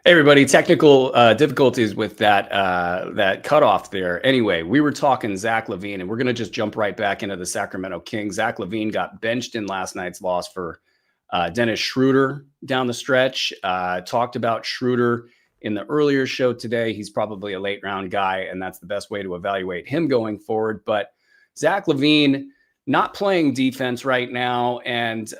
Hey everybody, technical difficulties with that cutoff there. Anyway, we were talking Zach LaVine, and we're going to just jump right back into the Sacramento Kings. Zach LaVine got benched in last night's loss for Dennis Schroeder down the stretch. Talked about Schroeder in the earlier show today. He's probably a late round guy, and that's the best way to evaluate him going forward. But Zach LaVine not playing defense right now. And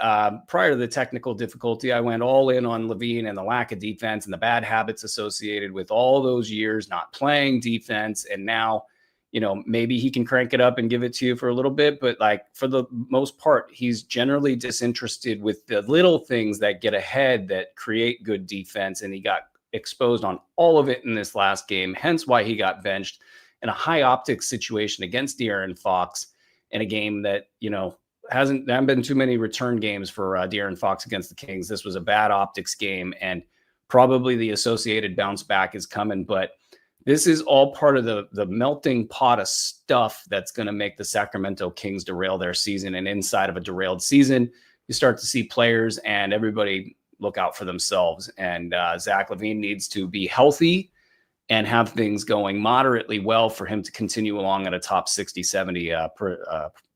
prior to the technical difficulty, I went all in on LaVine and the lack of defense and the bad habits associated with all those years not playing defense. And now, maybe he can crank it up and give it to you for a little bit. But like for the most part, he's generally disinterested with the little things that get ahead that create good defense. And he got exposed on all of it in this last game, hence why he got benched in a high optics situation against De'Aaron Fox. In a game that, haven't been too many return games for De'Aaron Fox against the Kings. This was a bad optics game, and probably the associated bounce back is coming. But this is all part of the melting pot of stuff that's going to make the Sacramento Kings derail their season. And inside of a derailed season, you start to see players and everybody look out for themselves. And Zach LaVine needs to be healthy and have things going moderately well for him to continue along at a top 60, 70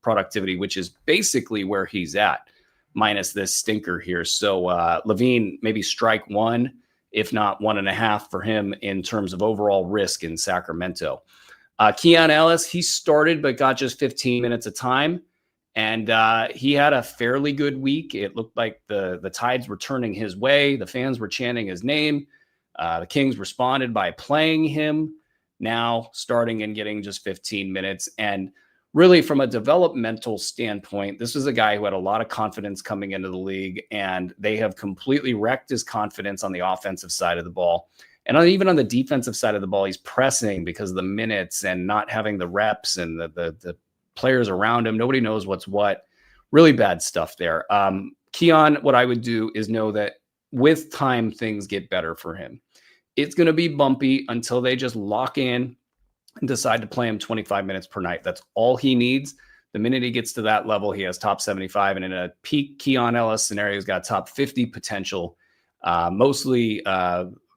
productivity, which is basically where he's at, minus this stinker here. So LaVine, maybe strike one, if not 1.5 for him in terms of overall risk in Sacramento. Keon Ellis, he started but got just 15 minutes of time. And he had a fairly good week. It looked like the tides were turning his way. The fans were chanting his name. The Kings responded by playing him, now starting and getting just 15 minutes. And really, from a developmental standpoint, this was a guy who had a lot of confidence coming into the league, and they have completely wrecked his confidence on the offensive side of the ball. And even on the defensive side of the ball, he's pressing because of the minutes and not having the reps and the players around him. Nobody knows what's what. Really bad stuff there. Keon, what I would do is know that with time, things get better for him. It's going to be bumpy until they just lock in and decide to play him 25 minutes per night. That's all he needs. The minute he gets to that level, he has top 75. And in a peak Keon Ellis scenario, he's got top 50 potential, mostly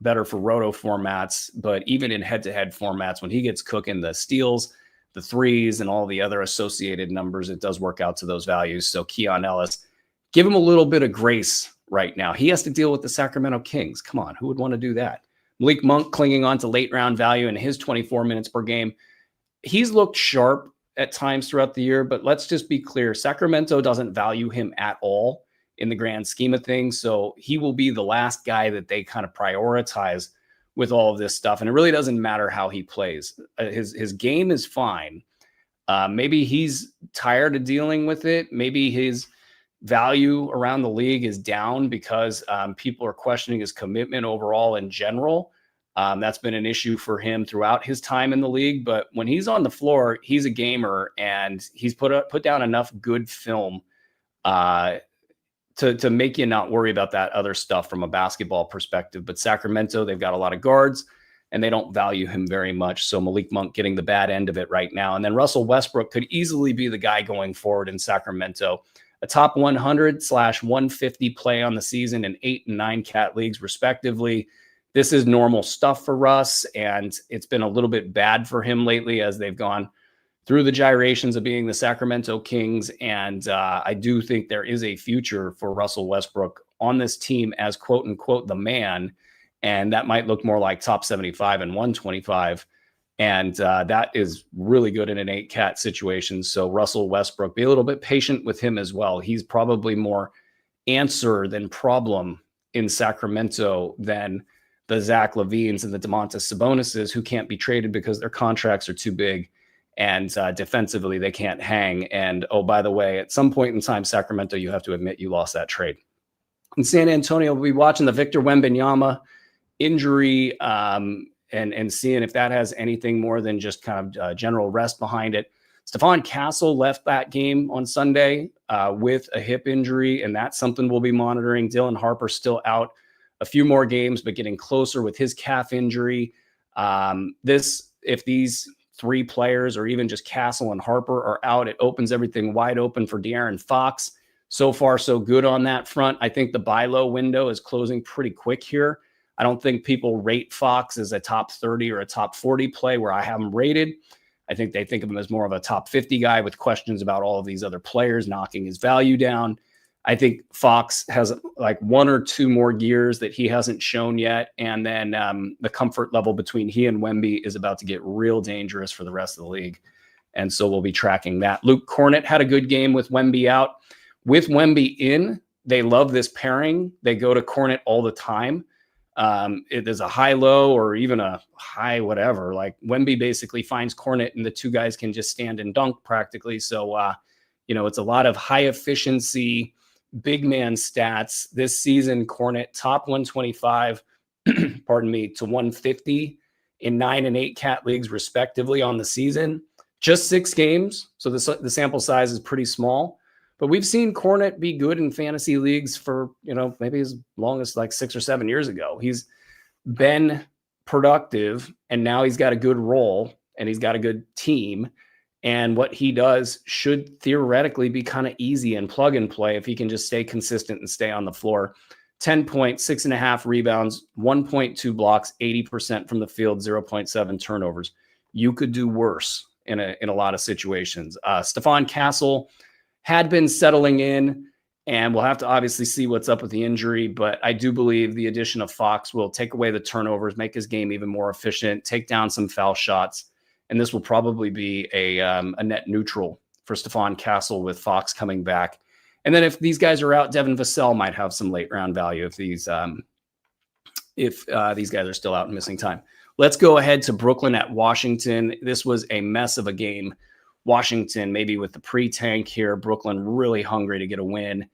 better for roto formats. But even in head-to-head formats, when he gets cooking the steals, the threes, and all the other associated numbers, it does work out to those values. So Keon Ellis, give him a little bit of grace right now. He has to deal with the Sacramento Kings. Come on, who would want to do that? Malik Monk clinging on to late round value in his 24 minutes per game. He's looked sharp at times throughout the year, but let's just be clear. Sacramento doesn't value him at all in the grand scheme of things. So he will be the last guy that they kind of prioritize with all of this stuff. And it really doesn't matter how he plays. His game is fine. Maybe he's tired of dealing with it. Maybe his value around the league is down because people are questioning his commitment overall in general. That's been an issue for him throughout his time in the league. But when he's on the floor, he's a gamer, and he's put down enough good film to make you not worry about that other stuff from a basketball perspective. But Sacramento, they've got a lot of guards, and they don't value him very much. So Malik Monk getting the bad end of it right now. And then Russell Westbrook could easily be the guy going forward in Sacramento. A top 100/150 play on the season in 8 and 9 cat leagues, respectively. This is normal stuff for Russ, and it's been a little bit bad for him lately as they've gone through the gyrations of being the Sacramento Kings. And I do think there is a future for Russell Westbrook on this team as quote unquote the man. And that might look more like top 75 and 125. And that is really good in an 8-cat situation. So Russell Westbrook, be a little bit patient with him as well. He's probably more answer than problem in Sacramento than the Zach LaVines and the Domantas Sabonises, who can't be traded because their contracts are too big. And defensively, they can't hang. And, oh, by the way, at some point in time, Sacramento, you have to admit you lost that trade. In San Antonio, we'll be watching the Victor Wembanyama injury and seeing if that has anything more than just kind of general rest behind it. Stephon Castle left that game on Sunday with a hip injury, and that's something we'll be monitoring. Dylan Harper still out a few more games, but getting closer with his calf injury. If these three players or even just Castle and Harper are out, it opens everything wide open for De'Aaron Fox. So far, so good on that front. I think the buy low window is closing pretty quick here. I don't think people rate Fox as a top 30 or a top 40 play where I have him rated. I think they think of him as more of a top 50 guy with questions about all of these other players knocking his value down. I think Fox has like 1 or 2 more years that he hasn't shown yet. And then the comfort level between he and Wemby is about to get real dangerous for the rest of the league. And so we'll be tracking that. Luke Cornett had a good game with Wemby out. With Wemby in, they love this pairing. They go to Cornett all the time. There's a high-low or even a high whatever. Like Wemby basically finds Cornett and the two guys can just stand and dunk practically. So, it's a lot of high efficiency, big man stats. This season, Cornett top 125, pardon me, to 150 in 9 and 8 cat leagues respectively on the season. Just 6 games. So the sample size is pretty small. But we've seen Cornett be good in fantasy leagues for, maybe as long as like 6 or 7 years ago. He's been productive, and now he's got a good role, and he's got a good team. And what he does should theoretically be kind of easy and plug and play if he can just stay consistent and stay on the floor. 10 points, 6.5 rebounds, 1.2 blocks, 80% from the field, 0.7 turnovers. You could do worse in a lot of situations. Stephon Castle had been settling in, and we'll have to obviously see what's up with the injury, but I do believe the addition of Fox will take away the turnovers, make his game even more efficient, take down some foul shots, and this will probably be a net neutral for Stephon Castle with Fox coming back. And then if these guys are out, Devin Vassell might have some late round value if these guys are still out and missing time. Let's go ahead to Brooklyn at Washington. This was a mess of a game. Washington, maybe with the pre-tank here. Brooklyn really hungry to get a win.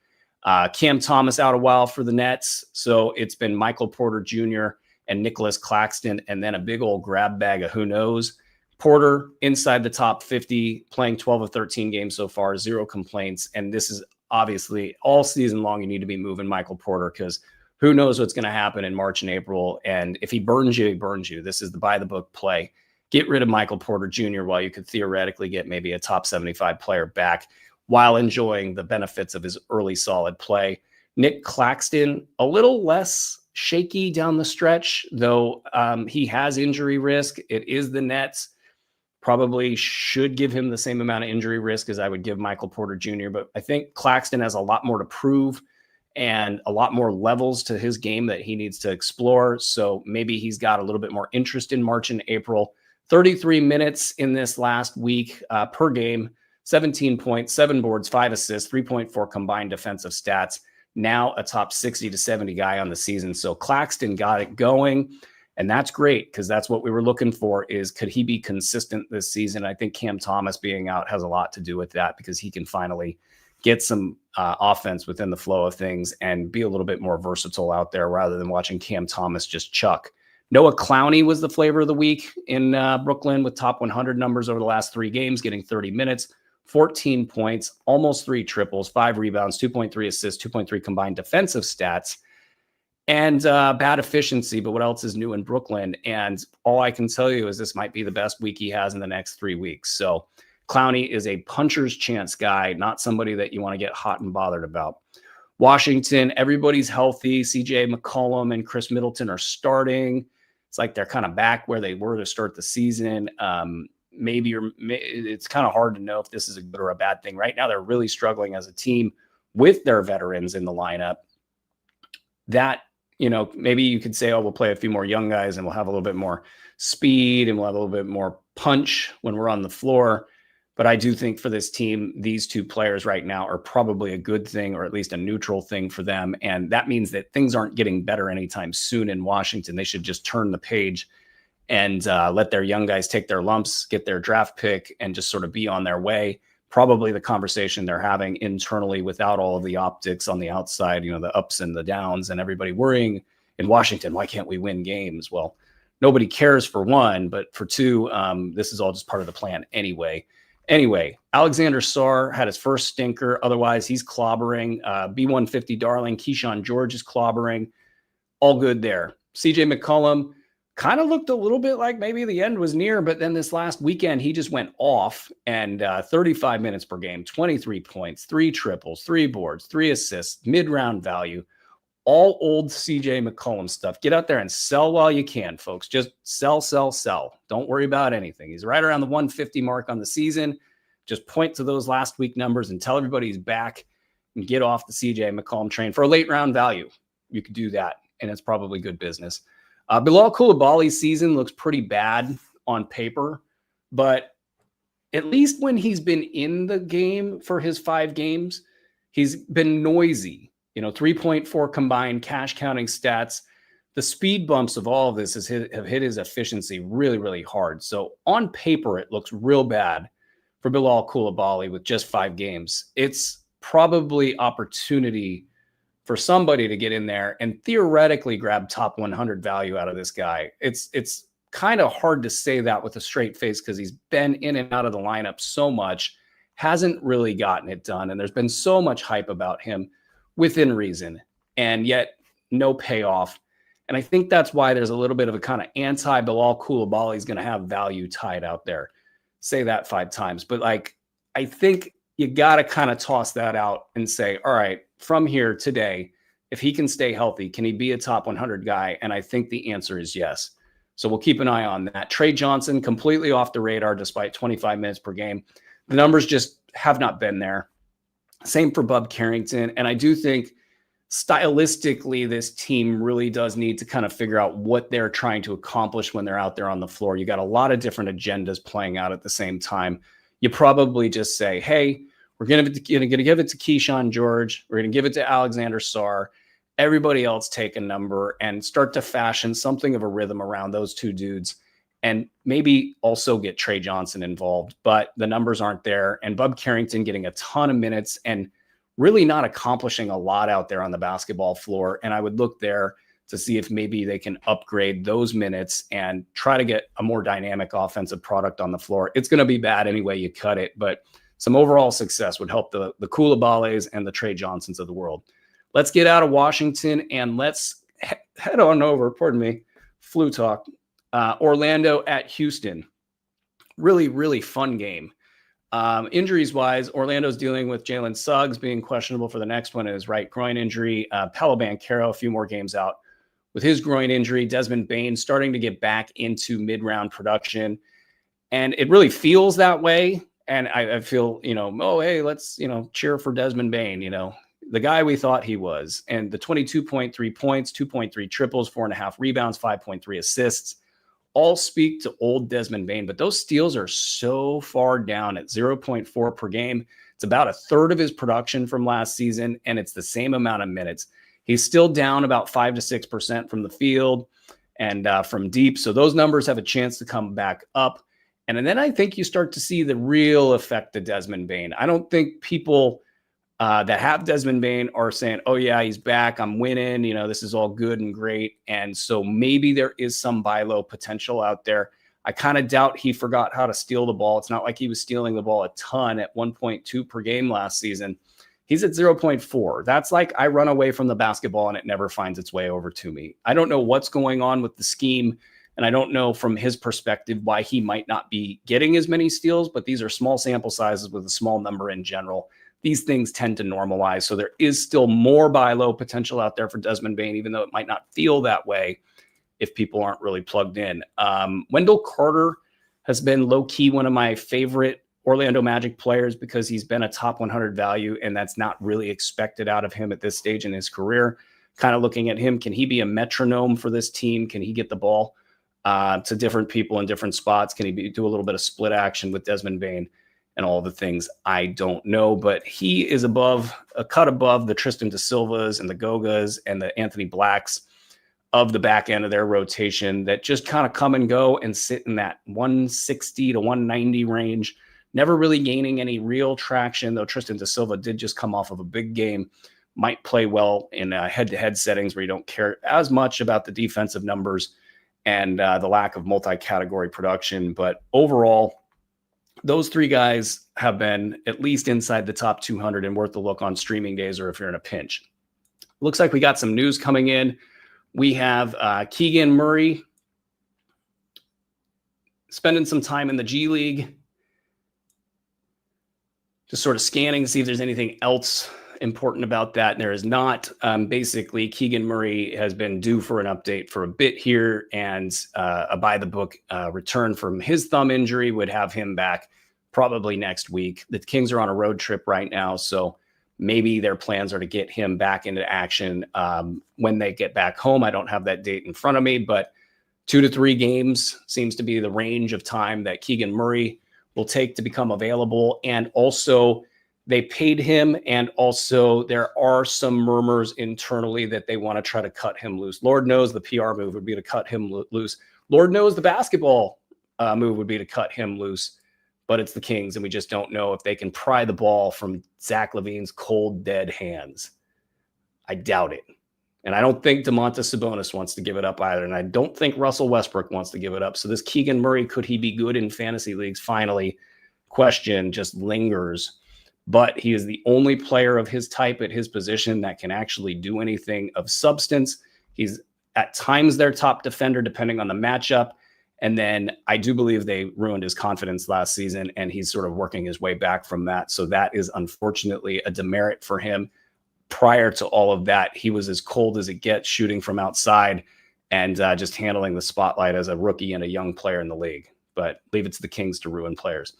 Cam Thomas out a while for the Nets. So it's been Michael Porter Jr. and Nicholas Claxton, and then a big old grab bag of who knows. Porter inside the top 50, playing 12 of 13 games so far, 0 complaints. And this is obviously all season long. You need to be moving Michael Porter because who knows what's going to happen in March and April. And if he burns you, he burns you. This is the by the book play. Get rid of Michael Porter Jr. while you could theoretically get maybe a top 75 player back while enjoying the benefits of his early solid play. Nick Claxton, a little less shaky down the stretch, though he has injury risk. It is the Nets. Probably should give him the same amount of injury risk as I would give Michael Porter Jr., but I think Claxton has a lot more to prove and a lot more levels to his game that he needs to explore. So maybe he's got a little bit more interest in March and April. 33 minutes in this last week per game, 17 points, 7 boards, 5 assists, 3.4 combined defensive stats. Now a top 60 to 70 guy on the season. So Claxton got it going, and that's great because that's what we were looking for is could he be consistent this season? I think Cam Thomas being out has a lot to do with that because he can finally get some offense within the flow of things and be a little bit more versatile out there rather than watching Cam Thomas just chuck. Noah Clowney was the flavor of the week in Brooklyn with top 100 numbers over the last 3 games, getting 30 minutes, 14 points, almost 3 triples, 5 rebounds, 2.3 assists, 2.3 combined defensive stats, and bad efficiency. But what else is new in Brooklyn? And all I can tell you is this might be the best week he has in the next 3 weeks. So Clowney is a puncher's chance guy, not somebody that you want to get hot and bothered about. Washington, everybody's healthy. CJ McCollum and Chris Middleton are starting. It's like they're kind of back where they were to start the season. It's kind of hard to know if this is a good or a bad thing. Right now, they're really struggling as a team with their veterans in the lineup. That, maybe you could say, oh, we'll play a few more young guys and we'll have a little bit more speed and we'll have a little bit more punch when we're on the floor. But I do think for this team, these 2 players right now are probably a good thing or at least a neutral thing for them. And that means that things aren't getting better anytime soon in Washington. They should just turn the page and let their young guys take their lumps, get their draft pick, and just sort of be on their way. Probably the conversation they're having internally without all of the optics on the outside, the ups and the downs and everybody worrying in Washington, why can't we win games? Well, nobody cares for one, but for 2, this is all just part of the plan anyway. Anyway, Alexander Sarr had his first stinker. Otherwise, he's clobbering. B150 darling, Keyshawn George is clobbering. All good there. CJ McCollum kind of looked a little bit like maybe the end was near, but then this last weekend, he just went off and 35 minutes per game, 23 points, 3 triples, 3 boards, 3 assists, mid-round value. all old CJ McCollum stuff. Get out there and sell while you can, folks. Just sell, sell, sell. Don't worry about anything. He's right around the 150 mark on the season. Just point to those last week numbers and tell everybody he's back and get off the CJ McCollum train for a late round value. You could do that, and it's probably good business. Bilal Coulibaly's season looks pretty bad on paper, but at least when he's been in the game for his 5 games, he's been noisy. 3.4 combined cash counting stats. The speed bumps of all of this have hit his efficiency really, really hard. So on paper, it looks real bad for Bilal Coulibaly with just 5 games. It's probably opportunity for somebody to get in there and theoretically grab top 100 value out of this guy. It's kind of hard to say that with a straight face because he's been in and out of the lineup so much, hasn't really gotten it done. And there's been so much hype about him within reason, and yet no payoff. And I think that's why there's a little bit of a kind of anti-Bilal Coulibaly is going to have value tied out there. Say that 5 times. But I think you got to kind of toss that out and say, all right, from here today, if he can stay healthy, can he be a top 100 guy? And I think the answer is yes. So we'll keep an eye on that. Trey Johnson, completely off the radar despite 25 minutes per game. The numbers just have not been there. Same for Bub Carrington. And I do think stylistically, this team really does need to kind of figure out what they're trying to accomplish when they're out there on the floor. You got a lot of different agendas playing out at the same time. You probably just say, hey, we're going to give it to Keyshawn George. We're going to give it to Alexander Sarr. Everybody else take a number and start to fashion something of a rhythm around those 2 dudes, and maybe also get Trey Johnson involved. But the numbers aren't there. And Bub Carrington getting a ton of minutes and really not accomplishing a lot out there on the basketball floor. And I would look there to see if maybe they can upgrade those minutes and try to get a more dynamic offensive product on the floor. It's going to be bad anyway you cut it, but some overall success would help the Coulibalys and the Trey Johnsons of the world. Let's get out of Washington and let's head on over, pardon me, flu talk, Orlando at Houston. Really, really fun game. Injuries-wise, Orlando's dealing with Jalen Suggs being questionable for the next one in his right groin injury. Paolo Banchero, a few more games out with his groin injury. Desmond Bane starting to get back into mid-round production. And it really feels that way. And I feel, hey, let's, cheer for Desmond Bane, the guy we thought he was. And the 22.3 points, 2.3 triples, 4.5 rebounds, 5.3 assists, all speak to old Desmond Bane. But those steals are so far down at 0.4 per game. It's about a third of his production from last season, and it's the same amount of minutes. He's still down about 5 to 6% from the field and from deep. So those numbers have a chance to come back up. And then I think you start to see the real effect of Desmond Bane. I don't think people that have Desmond Bane are saying, oh, yeah, he's back. I'm winning. This is all good and great. And so maybe there is some buy low potential out there. I kind of doubt he forgot how to steal the ball. It's not like he was stealing the ball a ton at 1.2 per game last season. He's at 0.4. That's like I run away from the basketball and it never finds its way over to me. I don't know what's going on with the scheme. And I don't know from his perspective why he might not be getting as many steals, but these are small sample sizes with a small number in general. These things tend to normalize. So there is still more buy low potential out there for Desmond Bane, even though it might not feel that way if people aren't really plugged in. Wendell Carter has been low key one of my favorite Orlando Magic players because he's been a top 100 value, and that's not really expected out of him at this stage in his career. Kind of looking at him, can he be a metronome for this team? Can he get the ball to different people in different spots? Can he do a little bit of split action with Desmond Bane and all the things? I don't know, but he is a cut above the Tristan da Silvas and the Gogas and the Anthony Blacks of the back end of their rotation that just kind of come and go and sit in that 160 to 190 range, never really gaining any real traction, though Tristan da Silva did just come off of a big game, might play well in head-to-head settings where you don't care as much about the defensive numbers and the lack of multi-category production. But overall, those 3 guys have been at least inside the top 200 and worth a look on streaming days or if you're in a pinch. Looks like we got some news coming in. We have Keegan Murray spending some time in the G League, just sort of scanning to see if there's anything else important about that. There is not. Basically, Keegan Murray has been due for an update for a bit here, and a by-the-book return from his thumb injury would have him back probably next week. The Kings are on a road trip right now, so maybe their plans are to get him back into action when they get back home. I don't have that date in front of me, but 2 to 3 games seems to be the range of time that Keegan Murray will take to become available. And also, they paid him, and also there are some murmurs internally that they want to try to cut him loose. Lord knows the PR move would be to cut him loose. Lord knows the basketball move would be to cut him loose. But it's the Kings, and we just don't know if they can pry the ball from Zach LaVine's cold, dead hands. I doubt it. And I don't think Domantas Sabonis wants to give it up either. And I don't think Russell Westbrook wants to give it up. So this Keegan Murray, could he be good in fantasy leagues? Finally, question just lingers. But he is the only player of his type at his position that can actually do anything of substance. He's at times their top defender, depending on the matchup. And then I do believe they ruined his confidence last season, and he's sort of working his way back from that. So that is unfortunately a demerit for him. Prior to all of that, he was as cold as it gets, shooting from outside and just handling the spotlight as a rookie and a young player in the league. But leave it to the Kings to ruin players.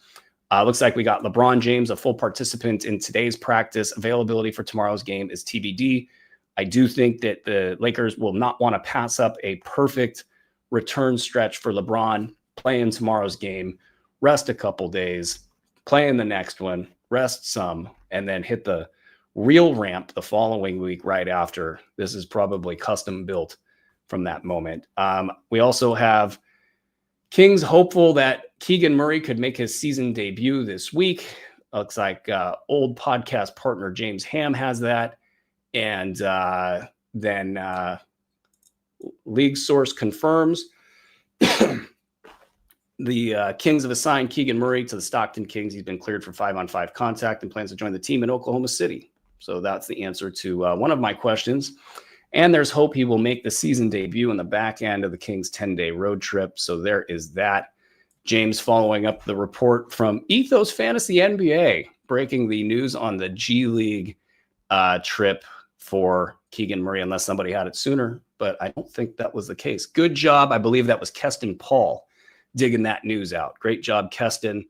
Looks like we got LeBron James, a full participant in today's practice. Availability for tomorrow's game is TBD. I do think that the Lakers will not want to pass up a perfect return stretch for LeBron, play in tomorrow's game, rest a couple days, play in the next one, rest some, and then hit the real ramp the following week right after. This is probably custom built from that moment. We also have Kings hopeful that Keegan Murray could make his season debut this week. Looks like old podcast partner James Ham has that. And then league source confirms the Kings have assigned Keegan Murray to the Stockton Kings. He's been cleared for 5-on-5 contact and plans to join the team in Oklahoma City. So that's the answer to one of my questions. And there's hope he will make the season debut in the back end of the Kings' 10-day road trip. So there is that. James following up the report from Ethos Fantasy NBA, breaking the news on the G League trip for Keegan Murray, unless somebody had it sooner. But I don't think that was the case. Good job. I believe that was Keston Paul digging that news out. Great job, Keston,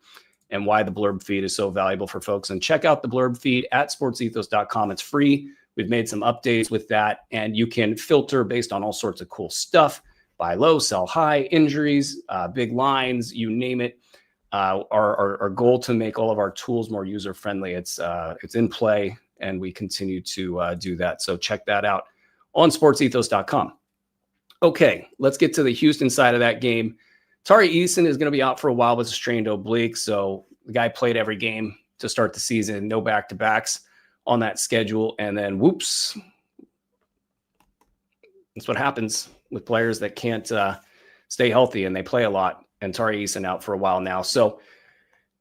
and why the blurb feed is so valuable for folks. And check out the blurb feed at sportsethos.com. It's free. We've made some updates with that, and you can filter based on all sorts of cool stuff. Buy low, sell high, injuries, big lines, you name it. Our goal to make all of our tools more user-friendly. It's in play, and we continue to do that. So check that out on sportsethos.com. Okay, let's get to the Houston side of that game. Tari Eason is going to be out for a while with a strained oblique. So the guy played every game to start the season, no back-to-backs on that schedule. And then whoops, that's what happens with players that can't stay healthy and they play a lot. And Tari Eason out for a while now. So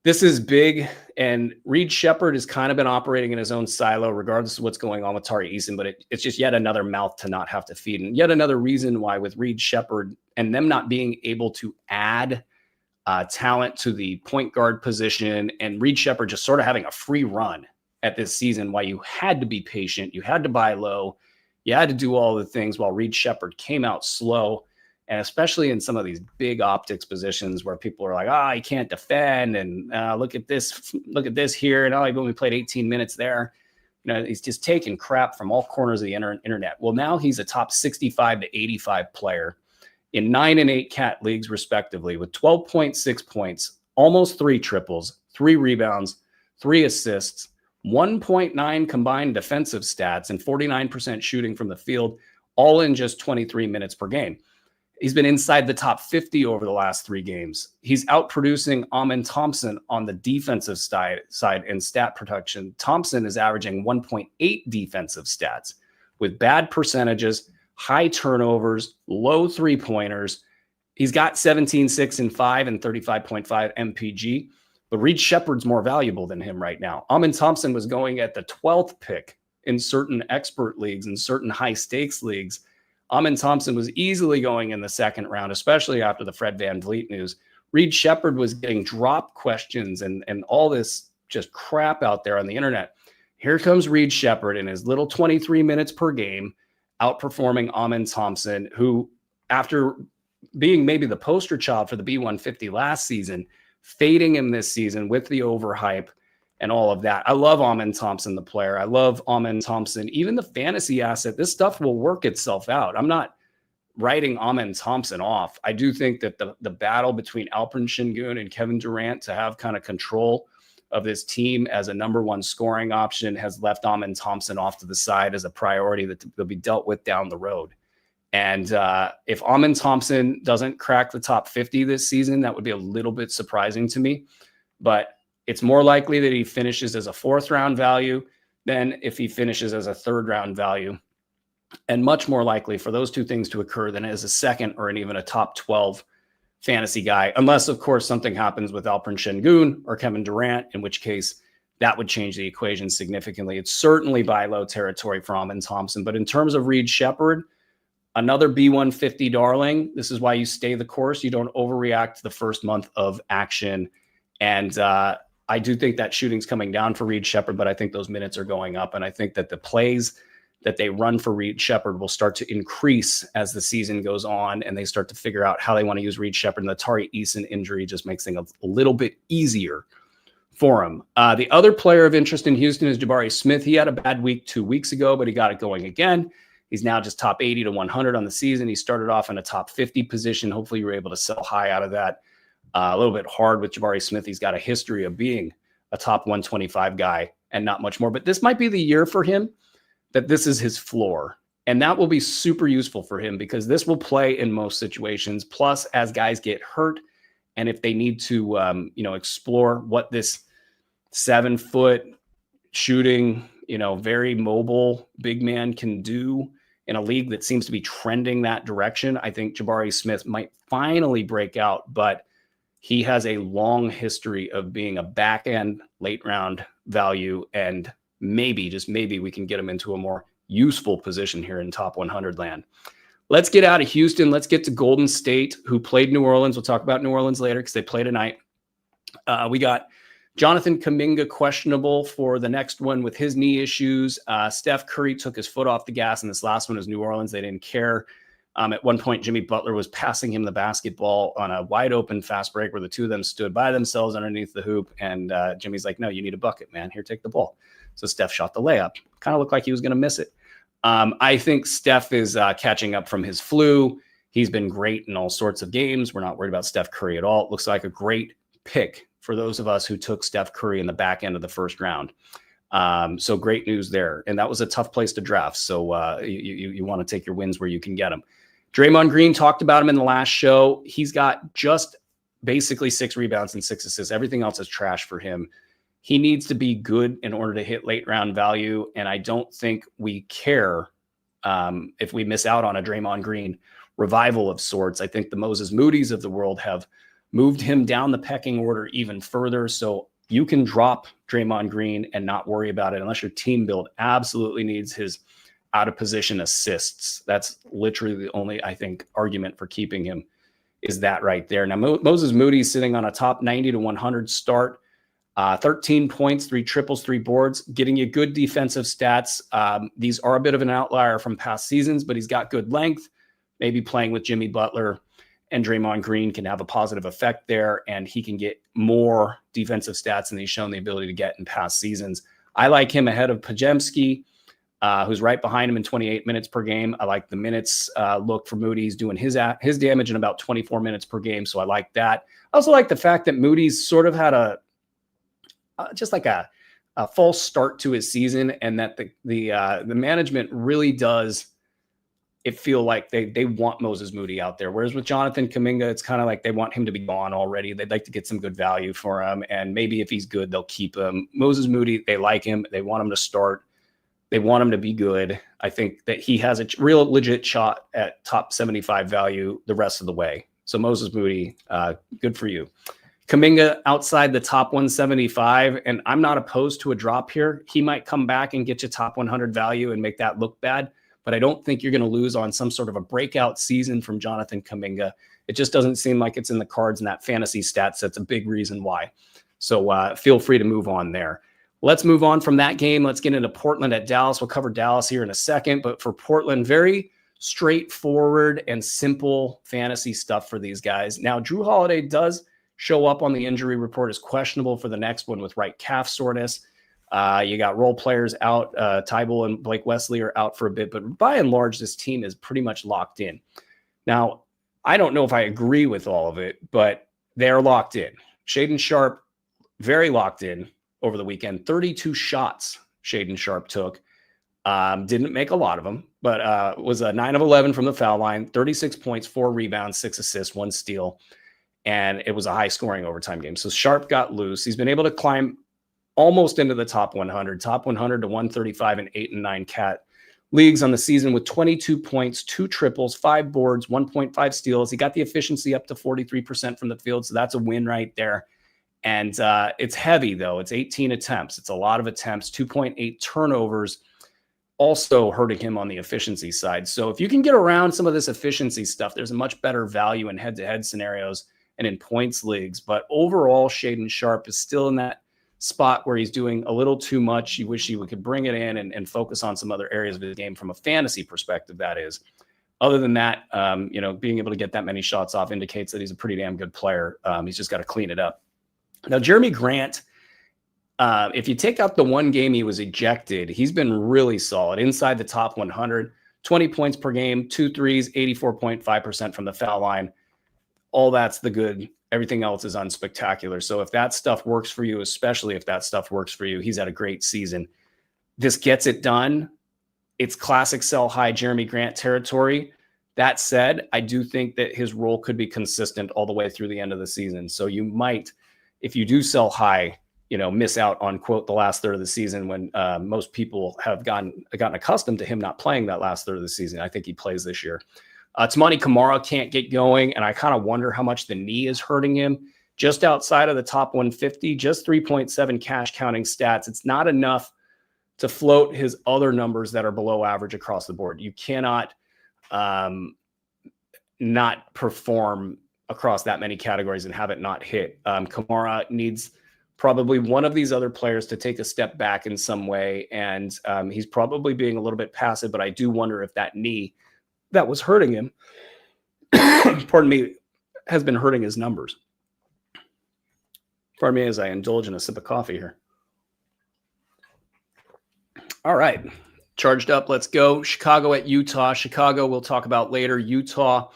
this is big, and Reed Shepherd has kind of been operating in his own silo, regardless of what's going on with Tari Eason, but it's just yet another mouth to not have to feed. And yet another reason why with Reed Shepherd and them not being able to add talent to the point guard position, and Reed Shepherd just sort of having a free run at this season, why you had to be patient, you had to buy low, you had to do all the things while Reed Shepherd came out slow. And especially in some of these big optics positions where people are like, he can't defend, and look at this here, and he only played 18 minutes there. You know, he's just taking crap from all corners of the internet. Well, now he's a top 65 to 85 player in 9 and 8 cat leagues, respectively, with 12.6 points, almost 3 triples, 3 rebounds, 3 assists, 1.9 combined defensive stats, and 49% shooting from the field, all in just 23 minutes per game. He's been inside the top 50 over the last 3 games. He's outproducing Amen Thompson on the defensive side in stat production. Thompson is averaging 1.8 defensive stats with bad percentages, high turnovers, low three-pointers. He's got 17, 6, and 5 and 35.5 MPG, but Reed Shepherd's more valuable than him right now. Amen Thompson was going at the 12th pick in certain expert leagues and certain high-stakes leagues. Amen Thompson was easily going in the second round, especially after the Fred VanVleet news. Reed Shepherd was getting drop questions and all this just crap out there on the internet. Here comes Reed Shepherd in his little 23 minutes per game, outperforming Amen Thompson, who, after being maybe the poster child for the B150 last season, fading him this season with the overhype and all of that. I love Amen Thompson, the player. I love Amen Thompson, even the fantasy asset. This stuff will work itself out. I'm not writing Amen Thompson off. I do think that the battle between Alperen Şengün and Kevin Durant to have kind of control of this team as a number one scoring option has left Amen Thompson off to the side as a priority that will be dealt with down the road. And if Amen Thompson doesn't crack the top 50 this season, that would be a little bit surprising to me. But it's more likely that he finishes as a 4th round value than if he finishes as a 3rd round value. And much more likely for those two things to occur than as a 2nd or even a top 12 fantasy guy, unless, of course, something happens with Alperen Şengün or Kevin Durant, in which case that would change the equation significantly. It's certainly buy low territory for Amen Thompson. But in terms of Reed Shepherd, another B150 darling. This is why you stay the course. You don't overreact to the first month of action. And I do think that shooting's coming down for Reed Shepherd, but I think those minutes are going up. And I think that the plays that they run for Reed Shepherd will start to increase as the season goes on and they start to figure out how they want to use Reed Shepherd. And the Tari Eason injury just makes things a little bit easier for him. The other player of interest in Houston is Jabari Smith. He had a bad week 2 weeks ago, but he got it going again. He's now just top 80 to 100 on the season. He started off in a top 50 position. Hopefully you were able to sell high out of that. A little bit hard with Jabari Smith. He's got a history of being a top 125 guy and not much more. But this might be the year for him that this is his floor. And that will be super useful for him because this will play in most situations. Plus, as guys get hurt, and if they need to, explore what this 7-foot shooting, very mobile big man can do in a league that seems to be trending that direction, I think Jabari Smith might finally break out. But he has a long history of being a back end late round value, and maybe, just maybe, we can get him into a more useful position here in top 100 land. Let's get out of Houston. Let's get to Golden State, who played New Orleans. We'll talk about New Orleans later because they play tonight. We got Jonathan Kuminga questionable for the next one with his knee issues. Steph Curry took his foot off the gas in this last one as New Orleans. They didn't care. At one point, Jimmy Butler was passing him the basketball on a wide open fast break where the two of them stood by themselves underneath the hoop. And Jimmy's like, no, you need a bucket, man. Here, take the ball. So Steph shot the layup. Kind of looked like he was going to miss it. I think Steph is catching up from his flu. He's been great in all sorts of games. We're not worried about Steph Curry at all. It looks like a great pick for those of us who took Steph Curry in the back end of the first round. So great news there. And that was a tough place to draft. So you want to take your wins where you can get them. Draymond Green, talked about him in the last show. He's got just basically 6 rebounds and 6 assists. Everything else is trash for him. He needs to be good in order to hit late round value. And I don't think we care if we miss out on a Draymond Green revival of sorts. I think the Moses Moody's of the world have moved him down the pecking order even further. So you can drop Draymond Green and not worry about it unless your team build absolutely needs his out of position assists. That's literally the only, I think, argument for keeping him is that right there. Now, Moses Moody sitting on a top 90 to 100 start, 13 points, 3 triples, 3 boards, getting you good defensive stats. These are a bit of an outlier from past seasons, but he's got good length. Maybe playing with Jimmy Butler and Draymond Green can have a positive effect there, and he can get more defensive stats than he's shown the ability to get in past seasons. I like him ahead of Pajemski, who's right behind him in 28 minutes per game. I like the minutes look for Moody. He's doing his damage in about 24 minutes per game, so I like that. I also like the fact that Moody's sort of had a false start to his season, and that the management really does it feel like they want Moses Moody out there. Whereas with Jonathan Kuminga, it's kind of like they want him to be gone already. They'd like to get some good value for him, and maybe if he's good, they'll keep him. Moses Moody, they like him. They want him to start. They want him to be good. I think that he has a real legit shot at top 75 value the rest of the way. So Moses Moody, good for you. Kuminga outside the top 175, and I'm not opposed to a drop here. He might come back and get you top 100 value and make that look bad, but I don't think you're going to lose on some sort of a breakout season from Jonathan Kuminga. It just doesn't seem like it's in the cards, and that fantasy stat set's a big reason why. So feel free to move on there. Let's move on from that game. Let's get into Portland at Dallas. We'll cover Dallas here in a second, but for Portland, very straightforward and simple fantasy stuff for these guys. Now, Drew Holiday does show up on the injury report as questionable for the next one with right calf soreness. You got role players out. Tybal and Blake Wesley are out for a bit, but by and large, this team is pretty much locked in. Now, I don't know if I agree with all of it, but they're locked in. Shaden Sharp, very locked in over the weekend. 32 shots Shaden Sharp took. Didn't make a lot of them, but was a 9 of 11 from the foul line, 36 points, 4 rebounds, 6 assists, 1 steal. And it was a high-scoring overtime game. So Sharp got loose. He's been able to climb almost into the top 100 to 135 in 8 and 9 cat leagues on the season with 22 points, 2 triples, 5 boards, 1.5 steals. He got the efficiency up to 43% from the field, so that's a win right there. And it's heavy, though. It's 18 attempts. It's a lot of attempts, 2.8 turnovers, also hurting him on the efficiency side. So if you can get around some of this efficiency stuff, there's a much better value in head-to-head scenarios and in points leagues. But overall, Shaden Sharp is still in that spot where he's doing a little too much. You wish he could bring it in and focus on some other areas of his game from a fantasy perspective, that is. Other than that, being able to get that many shots off indicates that he's a pretty damn good player. He's just got to clean it up. Now, Jeremy Grant, if you take out the one game he was ejected, he's been really solid inside the top 100, 20 points per game, 2 threes, 84.5% from the foul line. All that's the good. Everything else is unspectacular. So if that stuff works for you, especially if that stuff works for you, he's had a great season. This gets it done. It's classic sell high Jeremy Grant territory. That said, I do think that his role could be consistent all the way through the end of the season. So you might, if you do sell high, miss out on, quote, the last third of the season when most people have gotten accustomed to him not playing that last third of the season. I think he plays this year. Tamani Kamara can't get going, and I kind of wonder how much the knee is hurting him. Just outside of the top 150, just 3.7 cash counting stats. It's not enough to float his other numbers that are below average across the board. You cannot not perform across that many categories and have it not hit. Kamara needs probably one of these other players to take a step back in some way, and he's probably being a little bit passive, but I do wonder if that knee that was hurting him, pardon me, has been hurting his numbers. Pardon me as I indulge in a sip of coffee here. All right, charged up, let's go. Chicago at Utah. Chicago we'll talk about later. Utah,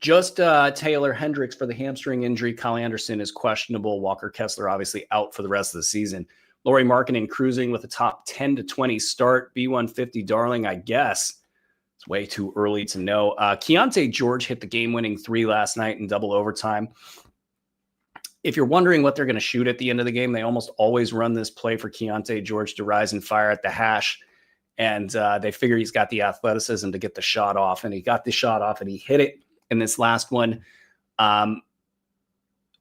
just Taylor Hendricks for the hamstring injury. Kyle Anderson is questionable. Walker Kessler obviously out for the rest of the season. Lauri Markkanen cruising with a top 10 to 20 start. B150 darling, I guess. It's way too early to know. Keontae George hit the game-winning 3 last night in double overtime. If you're wondering what they're going to shoot at the end of the game, they almost always run this play for Keontae George to rise and fire at the hash. And they figure he's got the athleticism to get the shot off. And he got the shot off and he hit it in this last one.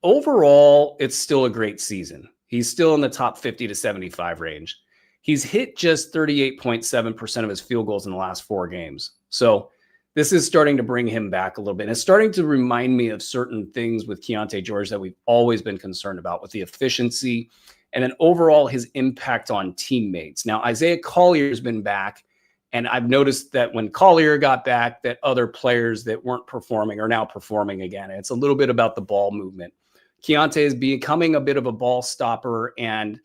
Overall, it's still a great season. He's still in the top 50 to 75 range. He's hit just 38.7% of his field goals in the last 4 games. So this is starting to bring him back a little bit. And it's starting to remind me of certain things with Keontae George that we've always been concerned about, with the efficiency and then overall his impact on teammates. Now, Isaiah Collier's been back, and I've noticed that when Collier got back, that other players that weren't performing are now performing again. And it's a little bit about the ball movement. Keontae is becoming a bit of a ball stopper, and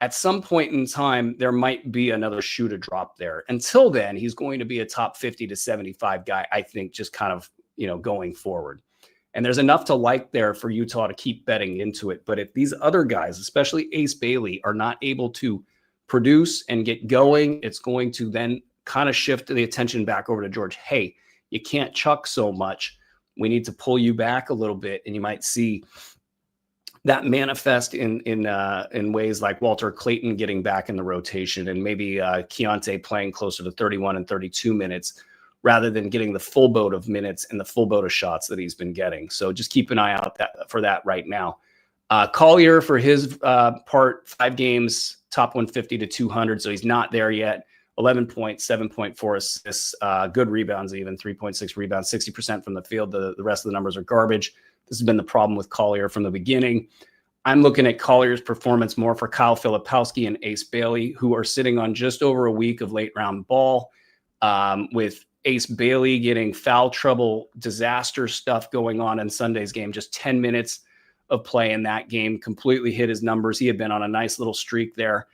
at some point in time, there might be another shoe to drop there. Until then, he's going to be a top 50 to 75 guy, I think, just kind of, going forward. And there's enough to like there for Utah to keep betting into it. But if these other guys, especially Ace Bailey, are not able to produce and get going, it's going to then kind of shift the attention back over to George. Hey, you can't chuck so much. We need to pull you back a little bit. And you might see that manifest in ways like Walter Clayton getting back in the rotation, and maybe Keontae playing closer to 31 and 32 minutes rather than getting the full boat of minutes and the full boat of shots that he's been getting. So just keep an eye out for that right now. Collier, for his part, 5 games, top 150 to 200, so he's not there yet. 11 points, 7.4 assists, good rebounds even, 3.6 rebounds, 60% from the field. The rest of the numbers are garbage. This has been the problem with Collier from the beginning. I'm looking at Collier's performance more for Kyle Filipowski and Ace Bailey, who are sitting on just over a week of late round ball, with Ace Bailey getting foul trouble, disaster stuff going on in Sunday's game. Just 10 minutes of play in that game completely hit his numbers. He had been on a nice little streak there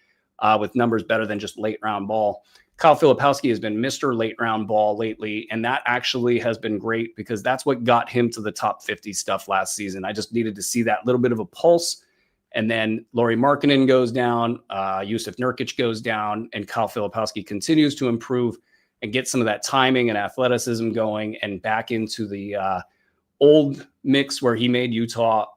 with numbers better than just late round ball. Kyle Filipowski has been Mr. Late Round Ball lately, and that actually has been great because that's what got him to the top 50 stuff last season. I just needed to see that little bit of a pulse, and then Lauri Markkanen goes down, Yusuf Nurkic goes down, and Kyle Filipowski continues to improve and get some of that timing and athleticism going and back into the old mix where he made Utah,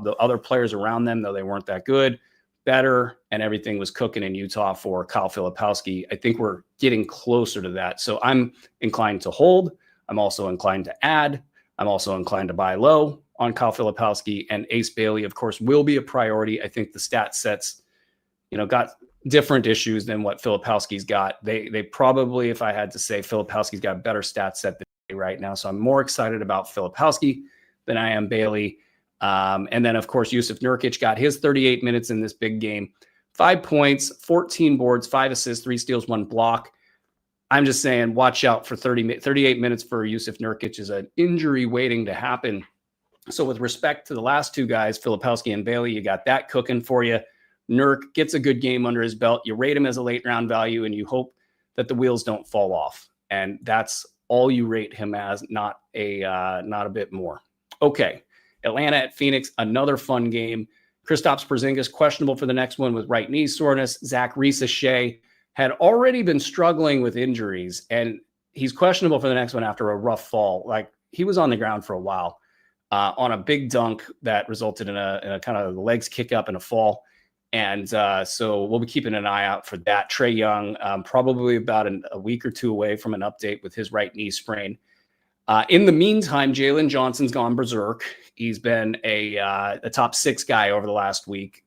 the other players around them, though they weren't that good, better, and everything was cooking in Utah for Kyle Filipowski. I think we're getting closer to that. So I'm inclined to hold. I'm also inclined to add. I'm also inclined to buy low on Kyle Filipowski, and Ace Bailey, of course, will be a priority. I think the stat sets, got different issues than what Filipowski's got. They probably, if I had to say, Filipowski's got a better stat set than right now. So I'm more excited about Filipowski than I am Bailey. And then, of course, Yusuf Nurkic got his 38 minutes in this big game. 5 points, 14 boards, 5 assists, 3 steals, 1 block. I'm just saying, watch out for 38 minutes for Yusuf Nurkic is an injury waiting to happen. So with respect to the last two guys, Filipowski and Bailey, you got that cooking for you. Nurk gets a good game under his belt. You rate him as a late round value, and you hope that the wheels don't fall off. And that's all you rate him as, not a bit more. Okay. Atlanta at Phoenix, another fun game. Kristaps Porzingis questionable for the next one with right knee soreness. Zach Reese-Shea had already been struggling with injuries, and he's questionable for the next one after a rough fall. Like, he was on the ground for a while on a big dunk that resulted in a kind of legs kick up and a fall. And so we'll be keeping an eye out for that. Trae Young, probably about a week or two away from an update with his right knee sprain. In the meantime, Jalen Johnson's gone berserk. He's been a top 6 guy over the last week.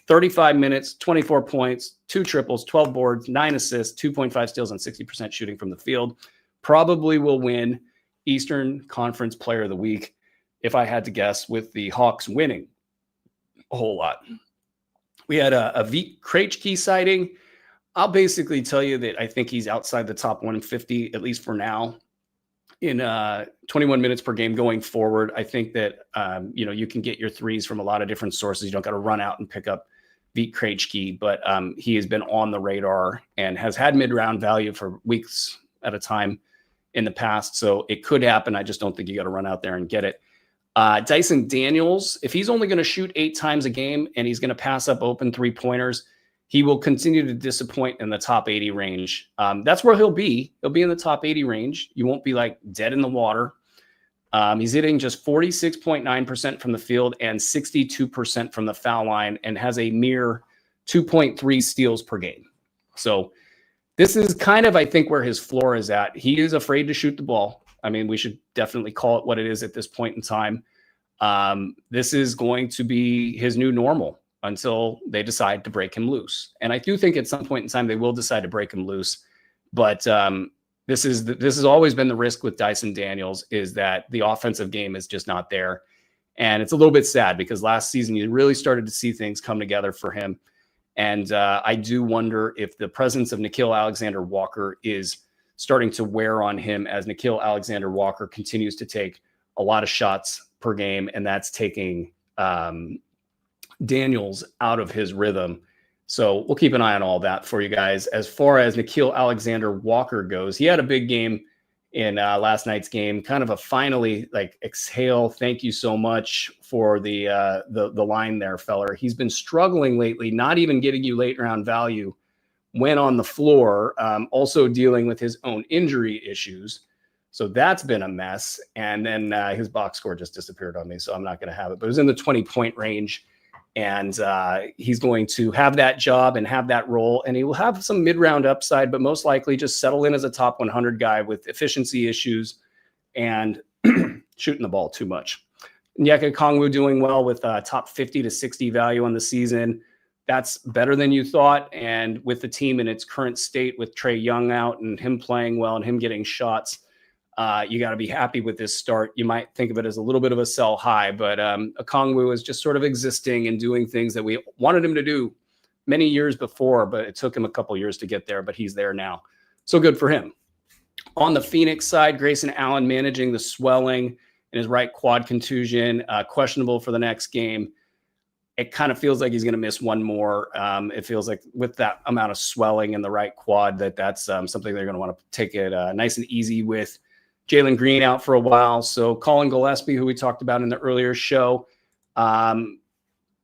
35 minutes, 24 points, 2 triples, 12 boards, 9 assists, 2.5 steals, and 60% shooting from the field. Probably will win Eastern Conference Player of the Week, if I had to guess, with the Hawks winning a whole lot. We had a Vit Krejci sighting. I'll basically tell you that I think he's outside the top 150, at least for now, in 21 minutes per game going forward. I think that, you can get your threes from a lot of different sources. You don't got to run out and pick up Vit Krejci, but he has been on the radar and has had mid-round value for weeks at a time in the past. So it could happen. I just don't think you got to run out there and get it. Dyson Daniels, if he's only going to shoot 8 times a game and he's going to pass up open 3-pointers, he will continue to disappoint in the top 80 range. That's where he'll be. He'll be in the top 80 range. You won't be like dead in the water. He's hitting just 46.9% from the field and 62% from the foul line, and has a mere 2.3 steals per game. So this is kind of, I think, where his floor is at. He is afraid to shoot the ball. I mean, we should definitely call it what it is at this point in time. This is going to be his new normal until they decide to break him loose. And I do think at some point in time they will decide to break him loose. But this has always been the risk with Dyson Daniels, is that the offensive game is just not there. And it's a little bit sad because last season you really started to see things come together for him. And I do wonder if the presence of Nickeil Alexander-Walker is starting to wear on him, as Nickeil Alexander-Walker continues to take a lot of shots per game, and that's taking Daniels out of his rhythm. So we'll keep an eye on all that for you guys. As far as Nickeil Alexander-Walker goes, he had a big game in last night's game, kind of a finally exhale. Thank you so much for the line there, feller. He's been struggling lately, not even getting you late round value when on the floor, also dealing with his own injury issues. So that's been a mess. And then his box score just disappeared on me, so I'm not going to have it. But it was in the 20-point range. And he's going to have that job and have that role. And he will have some mid-round upside, but most likely just settle in as a top 100 guy with efficiency issues and shooting the ball too much. Onyeka Okongwu doing well with top 50 to 60 value on the season. That's better than you thought. And with the team in its current state, with Trae Young out and him playing well and him getting shots, You got to be happy with this start. You might think of it as a little bit of a sell high, but Okongwu is just sort of existing and doing things that we wanted him to do many years before, but it took him a couple years to get there, but he's there now. So good for him. On the Phoenix side, Grayson Allen managing the swelling in his right quad contusion, questionable for the next game. It kind of feels like he's going to miss one more. It feels like with that amount of swelling in the right quad, that's something they're going to want to take it nice and easy with. Jalen Green out for a while. So Colin Gillespie, who we talked about in the earlier show,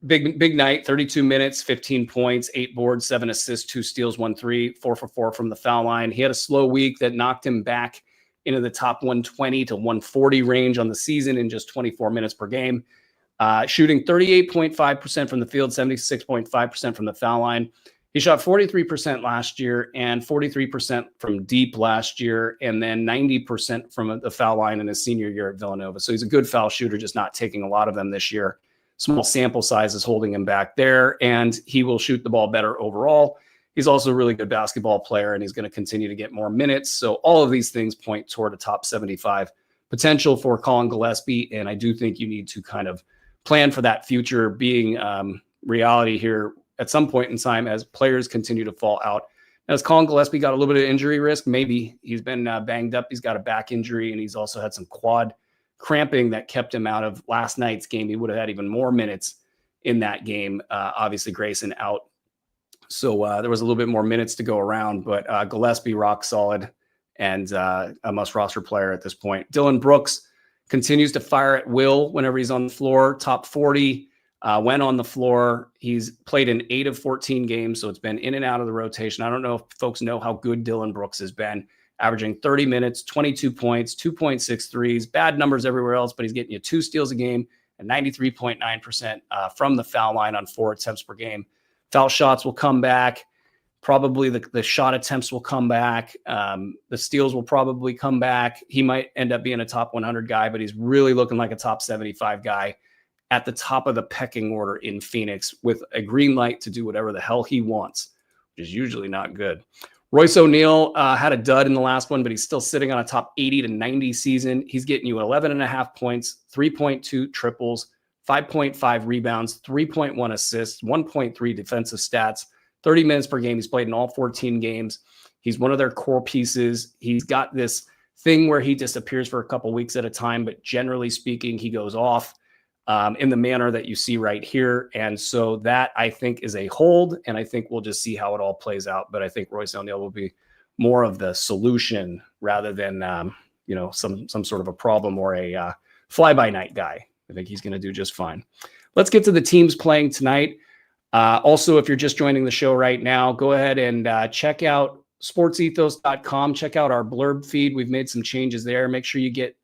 big night, 32 minutes, 15 points, 8 boards, 7 assists, 2 steals, 1 3, 4 for 4 from the foul line. He had a slow week that knocked him back into the top 120 to 140 range on the season in just 24 minutes per game. Shooting 38.5% from the field, 76.5% from the foul line. He shot 43% last year and 43% from deep last year, and then 90% from the foul line in his senior year at Villanova. So he's a good foul shooter, just not taking a lot of them this year. Small sample size is holding him back there, and he will shoot the ball better overall. He's also a really good basketball player, and he's going to continue to get more minutes. So all of these things point toward a top 75 potential for Colin Gillespie, and I do think you need to kind of plan for that future being reality here at some point in time as players continue to fall out. Now, has Colin Gillespie got a little bit of injury risk? Maybe. He's been banged up. He's got a back injury, and he's also had some quad cramping that kept him out of last night's game. He would have had even more minutes in that game. Obviously, Grayson out. So there was a little bit more minutes to go around, but Gillespie rock solid and a must-roster player at this point. Dylan Brooks continues to fire at will whenever he's on the floor. Top 40 when on the floor. He's played in 8 of 14 games, so it's been in and out of the rotation. I don't know if folks know how good Dylan Brooks has been, averaging 30 minutes, 22 points, 2.6 threes, bad numbers everywhere else, but he's getting you 2 steals a game and 93.9% from the foul line on 4 attempts per game. Foul shots will come back. Probably the shot attempts will come back. The steals will probably come back. He might end up being a top 100 guy, but he's really looking like a top 75 guy at the top of the pecking order in Phoenix with a green light to do whatever the hell he wants, which is usually not good. Royce O'Neal had a dud in the last one, but he's still sitting on a top 80 to 90 season. He's getting you 11.5 points, 3.2 triples, 5.5 rebounds, 3.1 assists, 1.3 defensive stats, 30 minutes per game. He's played in all 14 games. He's one of their core pieces. He's got this thing where he disappears for a couple weeks at a time, but generally speaking, he goes off in the manner that you see right here. And so that, I think, is a hold, and I think we'll just see how it all plays out. But I think Royce O'Neal will be more of the solution rather than some sort of a problem or a fly-by-night guy. I think he's going to do just fine. Let's get to the teams playing tonight. Also, if you're just joining the show right now, go ahead and check out sportsethos.com. Check out our blurb feed. We've made some changes there. Make sure you get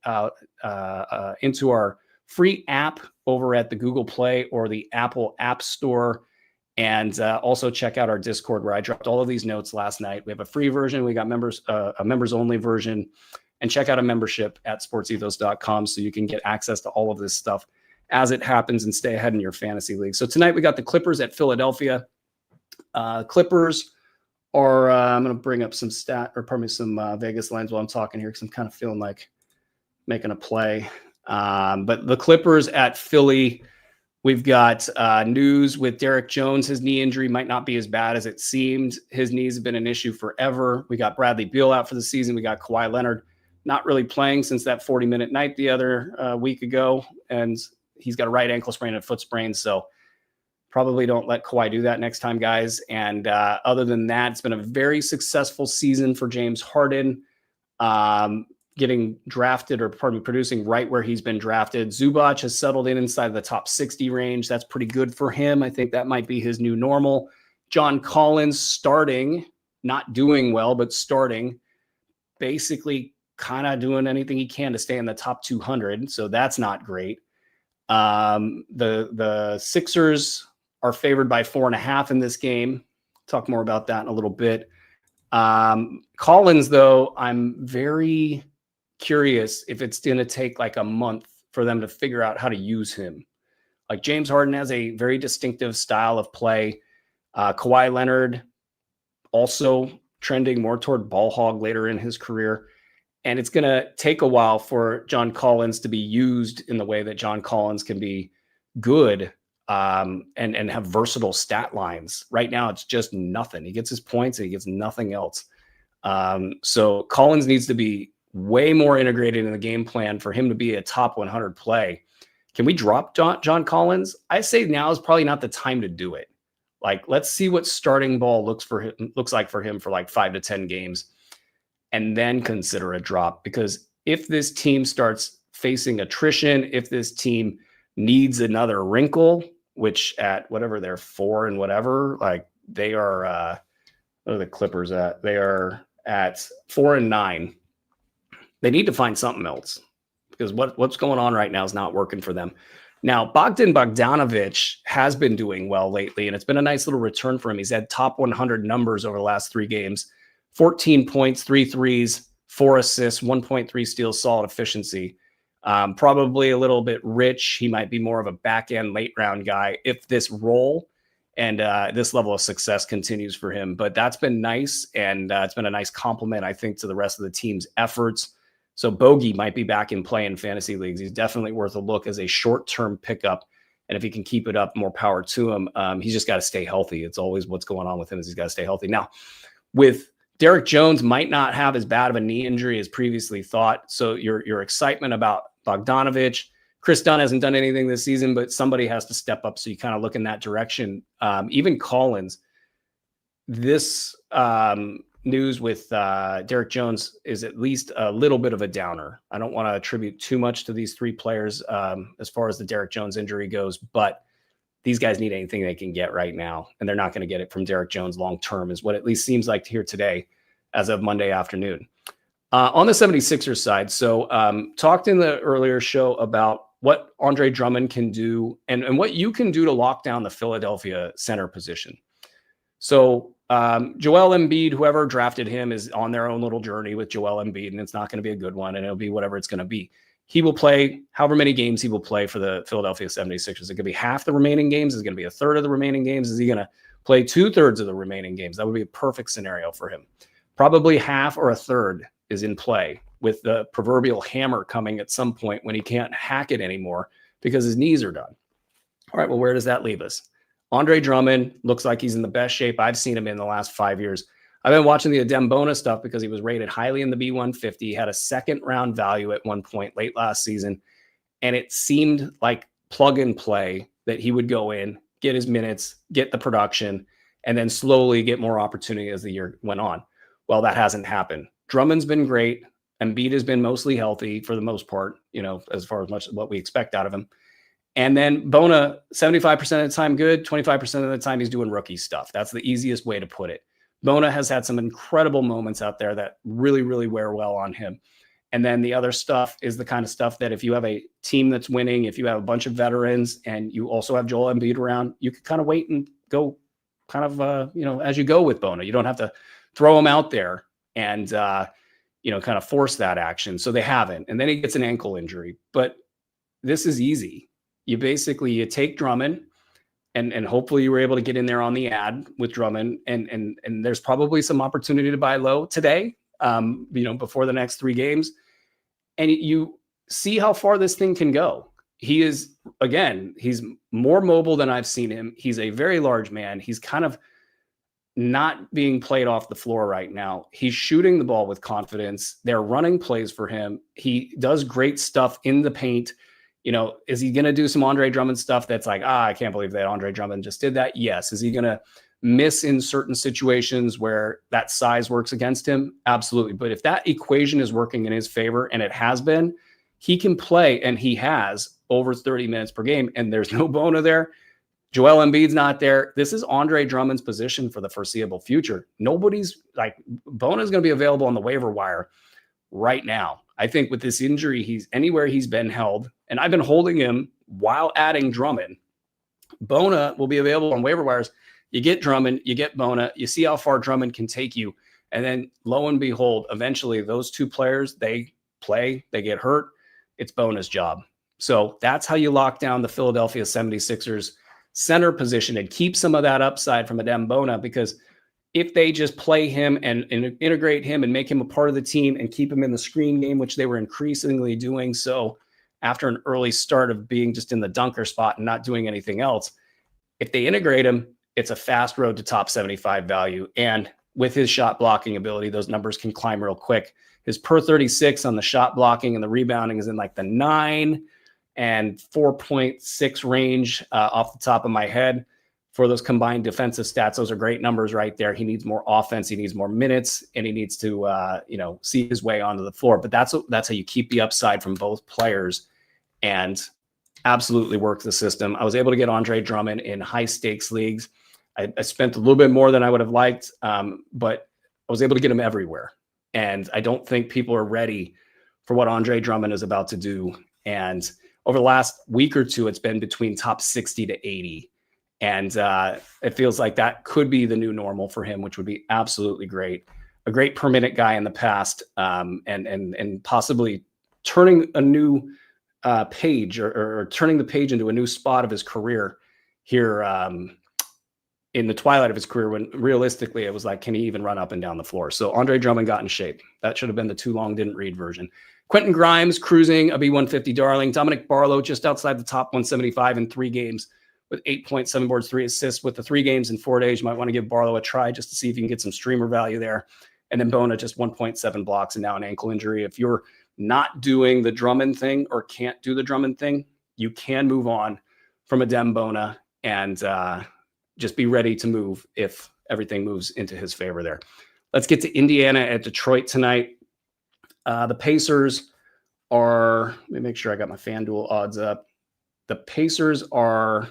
into our free app over at the Google Play or the Apple App Store. And also check out our Discord where I dropped all of these notes last night. We have a free version. We got a members only version. And check out a membership at sportsethos.com so you can get access to all of this stuff as it happens and stay ahead in your fantasy league. So tonight we got the Clippers at Philadelphia. Clippers are, I'm going to bring up some some Vegas lines while I'm talking here because I'm kind of feeling like making a play. But the Clippers at Philly, we've got news with Derek Jones. His knee injury might not be as bad as it seemed. His knees have been an issue forever. We got Bradley Beal out for the season. We got Kawhi Leonard not really playing since that 40-minute night the other week ago. And he's got a right ankle sprain and a foot sprain. So probably don't let Kawhi do that next time, guys. And other than that, it's been a very successful season for James Harden. Getting drafted producing right where he's been drafted. Zubac has settled inside the top 60 range. That's pretty good for him. I think that might be his new normal. John Collins starting, not doing well, but starting, basically kind of doing anything he can to stay in the top 200. So that's not great. The Sixers are favored by 4.5 in this game. Talk more about that in a little bit. Collins, though, I'm very curious if it's going to take like a month for them to figure out how to use him. Like James Harden has a very distinctive style of play. Kawhi Leonard also trending more toward ball hog later in his career. And it's going to take a while for John Collins to be used in the way that John Collins can be good and have versatile stat lines. Right now, it's just nothing. He gets his points and he gets nothing else. So Collins needs to be way more integrated in the game plan for him to be a top 100 play. Can we drop John Collins? I say now is probably not the time to do it. Like, let's see what starting ball looks like for him for like 5 to 10 games, and then consider a drop. Because if this team starts facing attrition, if this team needs another wrinkle, which at whatever they're 4 and whatever, like they are, what are the Clippers at? They are at 4 and 9. They need to find something else, because what's going on right now is not working for them. Now, Bogdan Bogdanovic has been doing well lately, and it's been a nice little return for him. He's had top 100 numbers over the last 3 games. 14 points, 3 threes, 4 assists, 1.3 steals, solid efficiency. Probably a little bit rich. He might be more of a back-end late round guy if this role and this level of success continues for him. But that's been nice, and it's been a nice compliment, I think, to the rest of the team's efforts. So Bogey might be back in play in fantasy leagues. He's definitely worth a look as a short-term pickup. And if he can keep it up, more power to him. He's just got to stay healthy. It's always what's going on with him, is he's got to stay healthy. Now, with Derek Jones might not have as bad of a knee injury as previously thought. So your excitement about Bogdanovic, Chris Dunn hasn't done anything this season, but somebody has to step up. So you kind of look in that direction. Even Collins, this news with Derek Jones is at least a little bit of a downer. I don't want to attribute too much to these 3 players as far as the Derek Jones injury goes, but these guys need anything they can get right now, and they're not going to get it from Derek Jones long-term, is what at least seems like here today as of Monday afternoon. On the 76ers side, so talked in the earlier show about what Andre Drummond can do and what you can do to lock down the Philadelphia center position. So Joel Embiid, whoever drafted him, is on their own little journey with Joel Embiid, and it's not going to be a good one, and it'll be whatever it's going to be. He will play however many games he will play for the Philadelphia 76ers. Is it going to be half the remaining games? Is it going to be a third of the remaining games? Is he going to play 2/3 of the remaining games? That would be a perfect scenario for him. Probably half or a third is in play, with the proverbial hammer coming at some point when he can't hack it anymore because his knees are done. All right, well, where does that leave us? Andre Drummond looks like he's in the best shape I've seen him in the last 5 years. I've been watching the Adembona stuff because he was rated highly in the B150. He had a 2nd-round value at one point late last season, and it seemed like plug and play that he would go in, get his minutes, get the production, and then slowly get more opportunity as the year went on. Well, that hasn't happened. Drummond's been great. Embiid has been mostly healthy for the most part, as far as much what we expect out of him. And then Bona, 75% of the time good, 25% of the time he's doing rookie stuff. That's the easiest way to put it. Bona has had some incredible moments out there that really, really wear well on him. And then the other stuff is the kind of stuff that if you have a team that's winning, if you have a bunch of veterans and you also have Joel Embiid around, you could kind of wait and go kind of, as you go with Bona. You don't have to throw him out there and, kind of force that action. So they haven't. And then he gets an ankle injury. But this is easy. You take Drummond, and hopefully you were able to get in there on the ad with Drummond, and there's probably some opportunity to buy low today, before the next 3 games, and you see how far this thing can go. He is, again, he's more mobile than I've seen him. He's a very large man. He's kind of not being played off the floor right now. He's shooting the ball with confidence. They're running plays for him. He does great stuff in the paint. Is he going to do some Andre Drummond stuff that's like, I can't believe that Andre Drummond just did that? Yes. Is he going to miss in certain situations where that size works against him? Absolutely. But if that equation is working in his favor, and it has been, he can play, and he has over 30 minutes per game, and there's no Bona there. Joel Embiid's not there. This is Andre Drummond's position for the foreseeable future. Nobody's like, Bona is going to be available on the waiver wire right now. I think with this injury, he's anywhere he's been held, and I've been holding him while adding Drummond. Bona will be available on waiver wires. You get Drummond, you get Bona, you see how far Drummond can take you, and then lo and behold, eventually those 2 players, they play, they get hurt. It's Bona's job. So that's how you lock down the Philadelphia 76ers center position and keep some of that upside from Adem Bona, because if they just play him and integrate him and make him a part of the team and keep him in the screen game, which they were increasingly doing so after an early start of being just in the dunker spot and not doing anything else, if they integrate him, it's a fast road to top 75 value. And with his shot blocking ability, those numbers can climb real quick. His per 36 on the shot blocking and the rebounding is in like the 9 and 4.6 range off the top of my head. For those combined defensive stats, those are great numbers right there. He needs more offense, he needs more minutes, and he needs to see his way onto the floor. But that's how you keep the upside from both players and absolutely work the system. I was able to get Andre Drummond in high stakes leagues. I spent a little bit more than I would have liked, but I was able to get him everywhere. And I don't think people are ready for what Andre Drummond is about to do. And over the last week or two, it's been between top 60 to 80. And it feels like that could be the new normal for him, which would be absolutely great. A great per minute guy in the past, and possibly turning a new page or turning the page into a new spot of his career here in the twilight of his career, when realistically it was like, can he even run up and down the floor? So Andre Drummond got in shape. That should have been the too long didn't read version. Quentin Grimes cruising a B150 darling. Dominic Barlow just outside the top 175 in 3 games with 8.7 boards, 3 assists. With the 3 games in 4 days, you might want to give Barlow a try just to see if you can get some streamer value there. And then Bona just 1.7 blocks and now an ankle injury. If you're not doing the Drummond thing or can't do the Drummond thing, you can move on from Adem Bona and just be ready to move if everything moves into his favor there. Let's get to Indiana at Detroit tonight. The Pacers are, let me make sure I got my FanDuel odds up. The Pacers are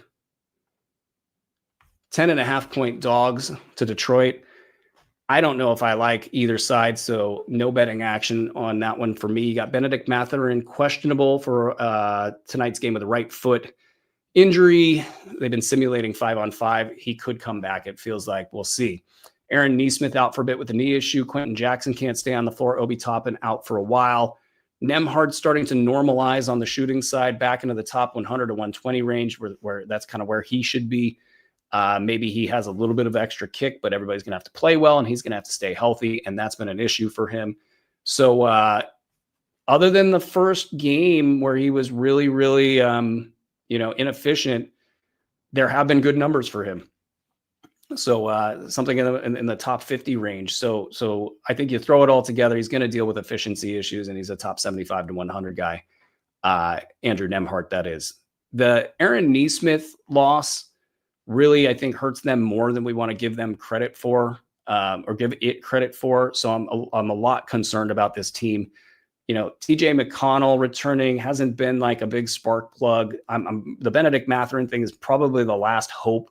10.5-point dogs to Detroit. I don't know if I like either side, so no betting action on that one for me. You got Benedict Mathurin questionable for tonight's game with the right foot injury. They've been simulating 5-on-5. He could come back, it feels like. We'll see. Aaron Nesmith out for a bit with the knee issue. Quentin Jackson can't stay on the floor. Obi Toppin out for a while. Nembhard starting to normalize on the shooting side, back into the top 100 to 120 range, where that's kind of where he should be. Maybe he has a little bit of extra kick, but everybody's going to have to play well, and he's going to have to stay healthy, and that's been an issue for him. So other than the first game where he was really, really inefficient, there have been good numbers for him. So something in the top 50 range. So I think you throw it all together, he's going to deal with efficiency issues, and he's a top 75 to 100 guy. Andrew Nembhard, that is. The Aaron Nesmith loss really, I think, hurts them more than we want to give them credit for, or give it credit for. So I'm a lot concerned about this team. TJ McConnell returning hasn't been like a big spark plug. The Benedict Mathurin thing is probably the last hope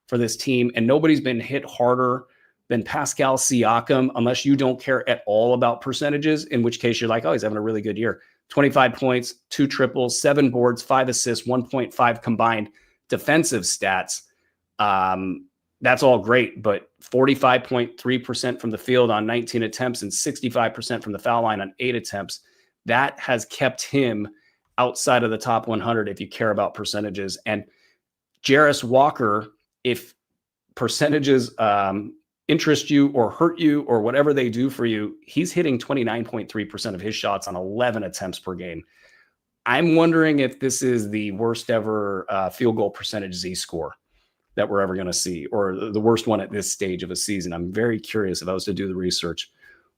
for this team, and nobody's been hit harder than Pascal Siakam, unless you don't care at all about percentages, in which case you're like, oh, he's having a really good year. 25 points, 2 triples, 7 boards, 5 assists, 1.5 combined defensive stats. That's all great, but 45.3% from the field on 19 attempts and 65% from the foul line on 8 attempts. That has kept him outside of the top 100 if you care about percentages. And Jarris Walker, if percentages interest you or hurt you or whatever they do for you, he's hitting 29.3% of his shots on 11 attempts per game. I'm wondering if this is the worst ever field goal percentage Z-score that we're ever going to see, or the worst one at this stage of a season. I'm very curious, if I was to do the research,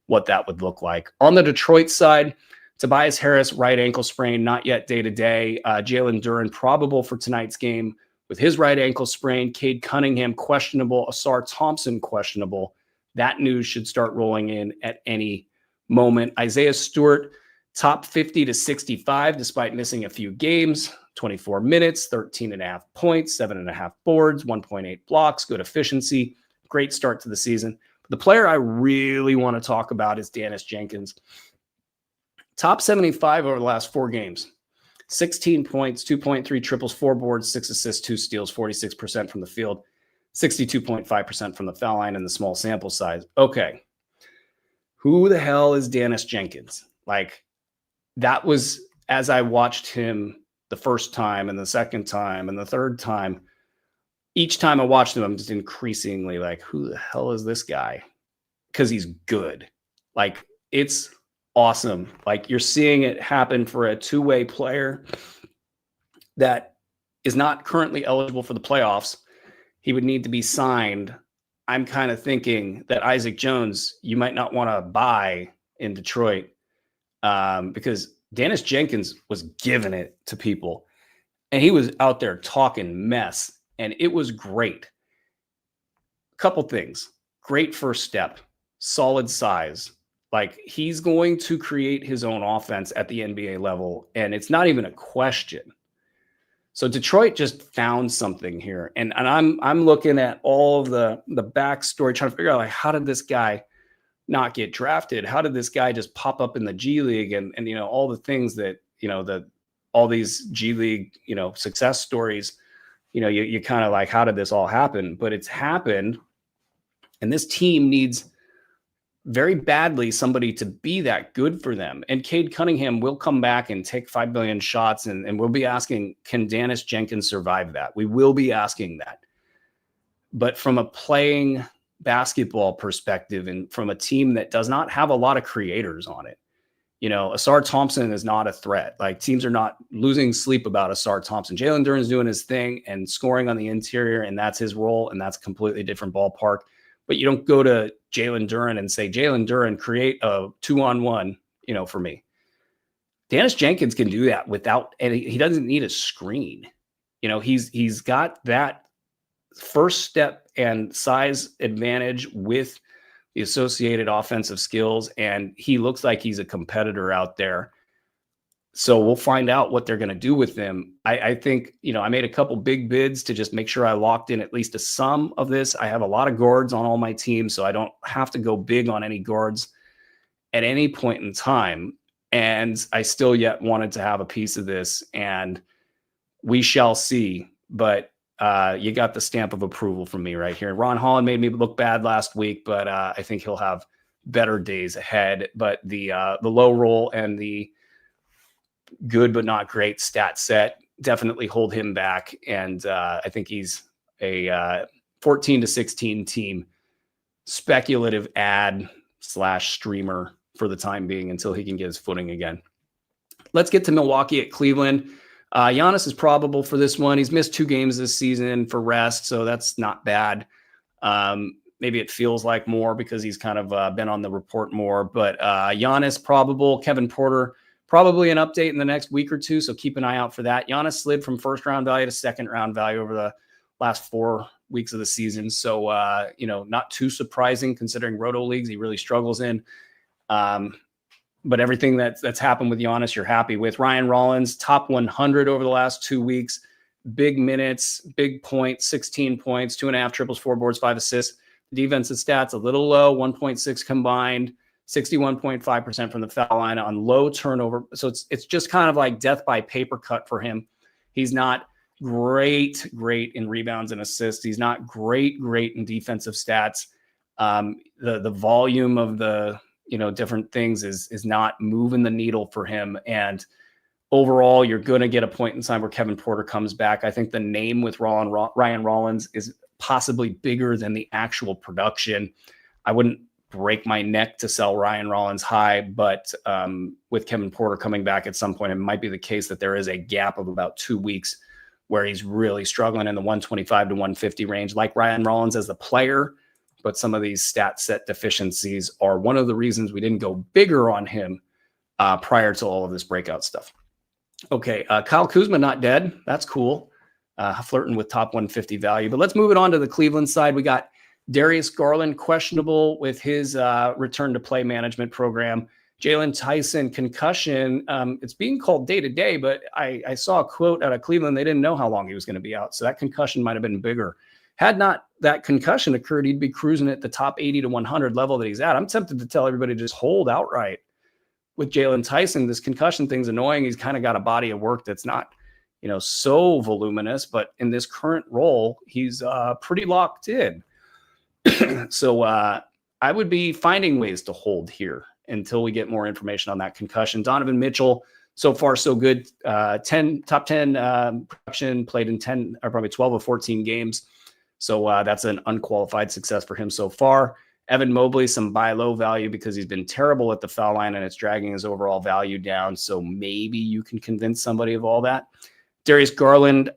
what that would look like. On the Detroit side, Tobias Harris, right ankle sprain, not yet day-to-day. Jalen Duren probable for tonight's game with his right ankle sprain. Cade Cunningham questionable. Asar Thompson questionable. That news should start rolling in at any moment. Isaiah Stewart, top 50 to 65, despite missing a few games. 24 minutes, 13.5 points, 7.5 boards, 1.8 blocks, good efficiency. Great start to the season. But the player I really want to talk about is Dennis Jenkins. Top 75 over the last 4 games. 16 points, 2.3 triples, 4 boards, 6 assists, 2 steals, 46% from the field, 62.5% from the foul line in the small sample size. Okay. Who the hell is Dennis Jenkins? Like, that was, as I watched him the first time and the second time and the third time, each time I watch them, I'm just increasingly like, who the hell is this guy? Because he's good. Like, it's awesome. Like, you're seeing it happen for a two-way player that is not currently eligible for the playoffs. He would need to be signed. I'm kind of thinking that Isaac Jones, you might not want to buy in Detroit because Dennis Jenkins was giving it to people. And he was out there talking mess. And it was great. Couple things. Great first step. Solid size. Like, he's going to create his own offense at the NBA level. And it's not even a question. So Detroit just found something here. And I'm looking at all of the backstory, trying to figure out, like, how did this guy not get drafted? How did this guy just pop up in the G League? And all the things that, all these G League, success stories, you kind of like, how did this all happen? But it's happened. And this team needs very badly somebody to be that good for them. And Cade Cunningham will come back and take 5 billion shots. And we'll be asking, can Dennis Jenkins survive that? We will be asking that. But from a playing basketball perspective and from a team that does not have a lot of creators on it, Asar Thompson is not a threat. Like, teams are not losing sleep about Asar Thompson. Jalen Duren's doing his thing and scoring on the interior, and that's his role, and that's a completely different ballpark. But you don't go to Jalen Duren and say, Jalen Duren, create a 2-on-1, for me. Dennis Jenkins can do that without any, he doesn't need a screen. He's got that first step and size advantage with the associated offensive skills, and he looks like he's a competitor out there. So we'll find out what they're going to do with him. I think, I made a couple big bids to just make sure I locked in at least a sum of this. I have a lot of guards on all my teams, so I don't have to go big on any guards at any point in time. And I still yet wanted to have a piece of this, and we shall see. But you got the stamp of approval from me right here. Ron Holland made me look bad last week, but I think he'll have better days ahead. But the low roll and the good but not great stat set definitely hold him back. And I think he's a 14-16 team speculative ad / streamer for the time being until he can get his footing again. Let's get to Milwaukee at Cleveland. Giannis is probable for this one. He's missed 2 games this season for rest, so that's not bad. Maybe it feels like more because he's kind of been on the report more. But Giannis probable. Kevin Porter probably an update in the next week or two, so keep an eye out for that. Giannis slid from first-round value to second-round value over the last 4 weeks of the season. So, not too surprising considering roto leagues he really struggles in. But everything that's happened with Giannis, you're happy with. Ryan Rollins, top 100 over the last 2 weeks. Big minutes, big points, 16 points, 2.5 triples, 4 boards, 5 assists. The defensive stats a little low, 1.6 combined, 61.5% from the foul line on low turnover. So it's just kind of like death by paper cut for him. He's not great in rebounds and assists. He's not great in defensive stats. The volume of the different things is not moving the needle for him. And overall, you're going to get a point in time where Kevin Porter comes back. I think the name with Ryan Rollins is possibly bigger than the actual production. I wouldn't break my neck to sell Ryan Rollins high, but with Kevin Porter coming back at some point, it might be the case that there is a gap of about 2 weeks where he's really struggling in the 125 to 150 range, like Ryan Rollins as the player. But some of these stat set deficiencies are one of the reasons we didn't go bigger on him prior to all of this breakout stuff. Okay, Kyle Kuzma not dead. That's cool. Flirting with top 150 value. But let's move it on to the Cleveland side. We got Darius Garland questionable with his return to play management program. Jalen Tyson concussion. It's being called day to day, but I saw a quote out of Cleveland. They didn't know how long he was going to be out. So that concussion might have been bigger. Had not that concussion occurred, he'd be cruising at the top 80 to 100 level that he's at. I'm tempted to tell everybody to just hold outright with Jalen Tyson. This concussion thing's annoying. He's kind of got a body of work that's not, so voluminous, but in this current role, he's pretty locked in. So I would be finding ways to hold here until we get more information on that concussion. Donovan Mitchell, so far so good. Top 10 production, played in 10 or probably 12 of 14 games. So that's an unqualified success for him so far. Evan Mobley, some buy low value because he's been terrible at the foul line and it's dragging his overall value down. So maybe you can convince somebody of all that. Darius Garland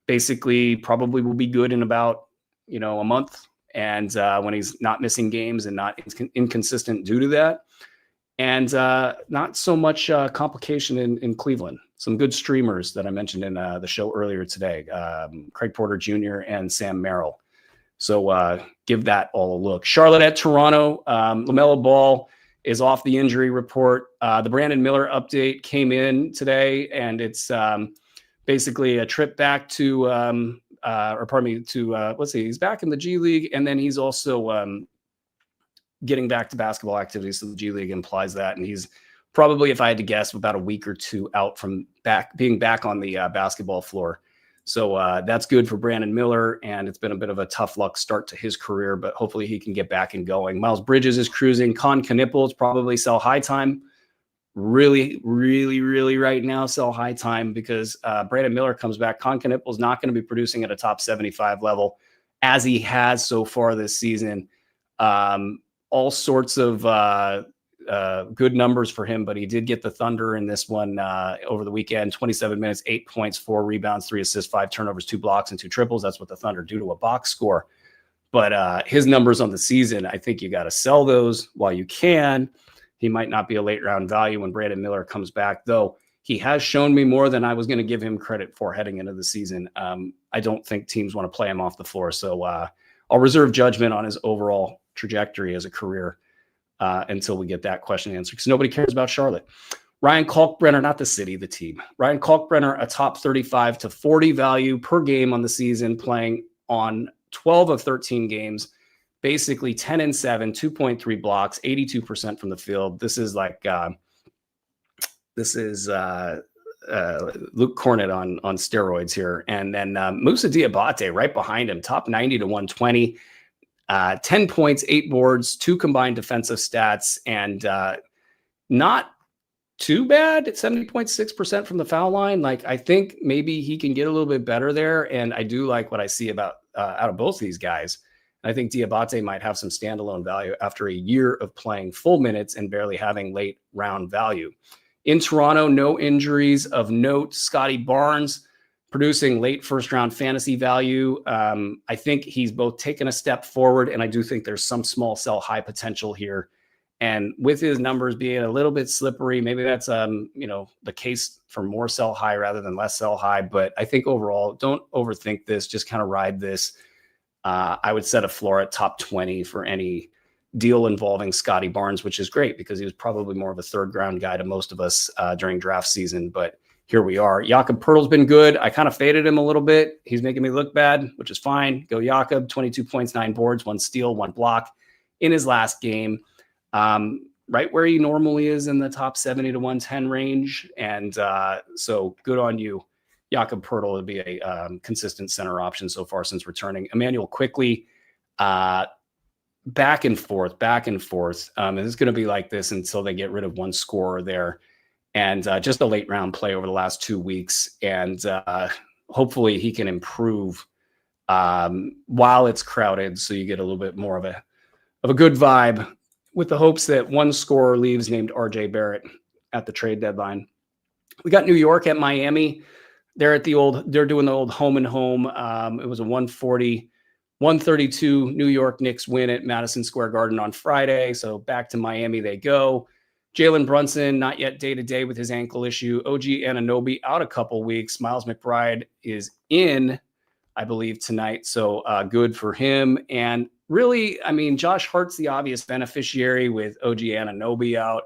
basically probably will be good in about, a month. And when he's not missing games and not inconsistent due to that. And not so much complication in Cleveland. Some good streamers that I mentioned in the show earlier today, Craig Porter Jr. and Sam Merrill. So give that all a look. Charlotte at Toronto. LaMelo Ball is off the injury report. The Brandon Miller update came in today, and it's basically a trip back to, let's see, he's back in the G League, and then he's also getting back to basketball activities. So the G League implies that, and he's probably, if I had to guess, about a week or two out from being back on the basketball floor. So that's good for Brandon Miller, and it's been a bit of a tough luck start to his career, but hopefully he can get back and going. Miles Bridges is cruising. Con Knipples probably sell high time. Really, really, really right now sell high time because Brandon Miller comes back. Con Knipples not going to be producing at a top 75 level as he has so far this season. All sorts of good numbers for him, but he did get the Thunder in this one over the weekend. 27 minutes, 8 points, 4 rebounds, 3 assists, 5 turnovers, 2 blocks, and 2 triples. That's what the Thunder do to a box score. But his numbers on the season, I think you got to sell those while you can. He might not be a late round value when Brandon Miller comes back, though he has shown me more than I was going to give him credit for heading into the season. I don't think teams want to play him off the floor. So I'll reserve judgment on his overall trajectory as a career until we get that question answered, because nobody cares about Charlotte. Ryan Kalkbrenner, not the city, the team. Ryan Kalkbrenner, a top 35 to 40 value per game on the season, playing on 12 of 13 games, basically 10 and 7, 2.3 blocks, 82% from the field. This is like Luke Cornett on steroids here. And then Moussa Diabate right behind him, top 90 to 120. 10 points, 8 boards, 2 combined defensive stats, and not too bad at 70.6% from the foul line. Like, I think maybe he can get a little bit better there, and I do like what I see about out of both these guys. And I think Diabate might have some standalone value after a year of playing full minutes and barely having late round value. In Toronto, no injuries of note. Scotty Barnes producing late first round fantasy value. I think he's both taken a step forward, and I do think there's some small sell high potential here. And with his numbers being a little bit slippery, maybe that's the case for more sell high rather than less sell high. But I think overall, don't overthink this. Just kind of ride this. I would set a floor at top 20 for any deal involving Scotty Barnes, which is great because he was probably more of a third round guy to most of us during draft season. But here we are. Jakob Poeltl's been good. I kind of faded him a little bit. He's making me look bad, which is fine. Go Jakob, 22 points, 9 boards, 1 steal, 1 block in his last game. Right where he normally is in the top 70 to 110 range. And so good on you. Jakob Poeltl would be a consistent center option so far since returning. Emmanuel Quickly, back and forth. And it's going to be like this until they get rid of one scorer there. And just a late round play over the last 2 weeks. And hopefully he can improve while it's crowded, so you get a little bit more of a good vibe, with the hopes that one scorer leaves named RJ Barrett at the trade deadline. We got New York at Miami. They're doing the old home and home. It was a 132 New York Knicks win at Madison Square Garden on Friday. So back to Miami they go. Jalen Brunson, not yet day-to-day with his ankle issue. OG Anunoby out a couple weeks. Miles McBride is in, I believe, tonight. So good for him. And really, I mean, Josh Hart's the obvious beneficiary with OG Anunoby out.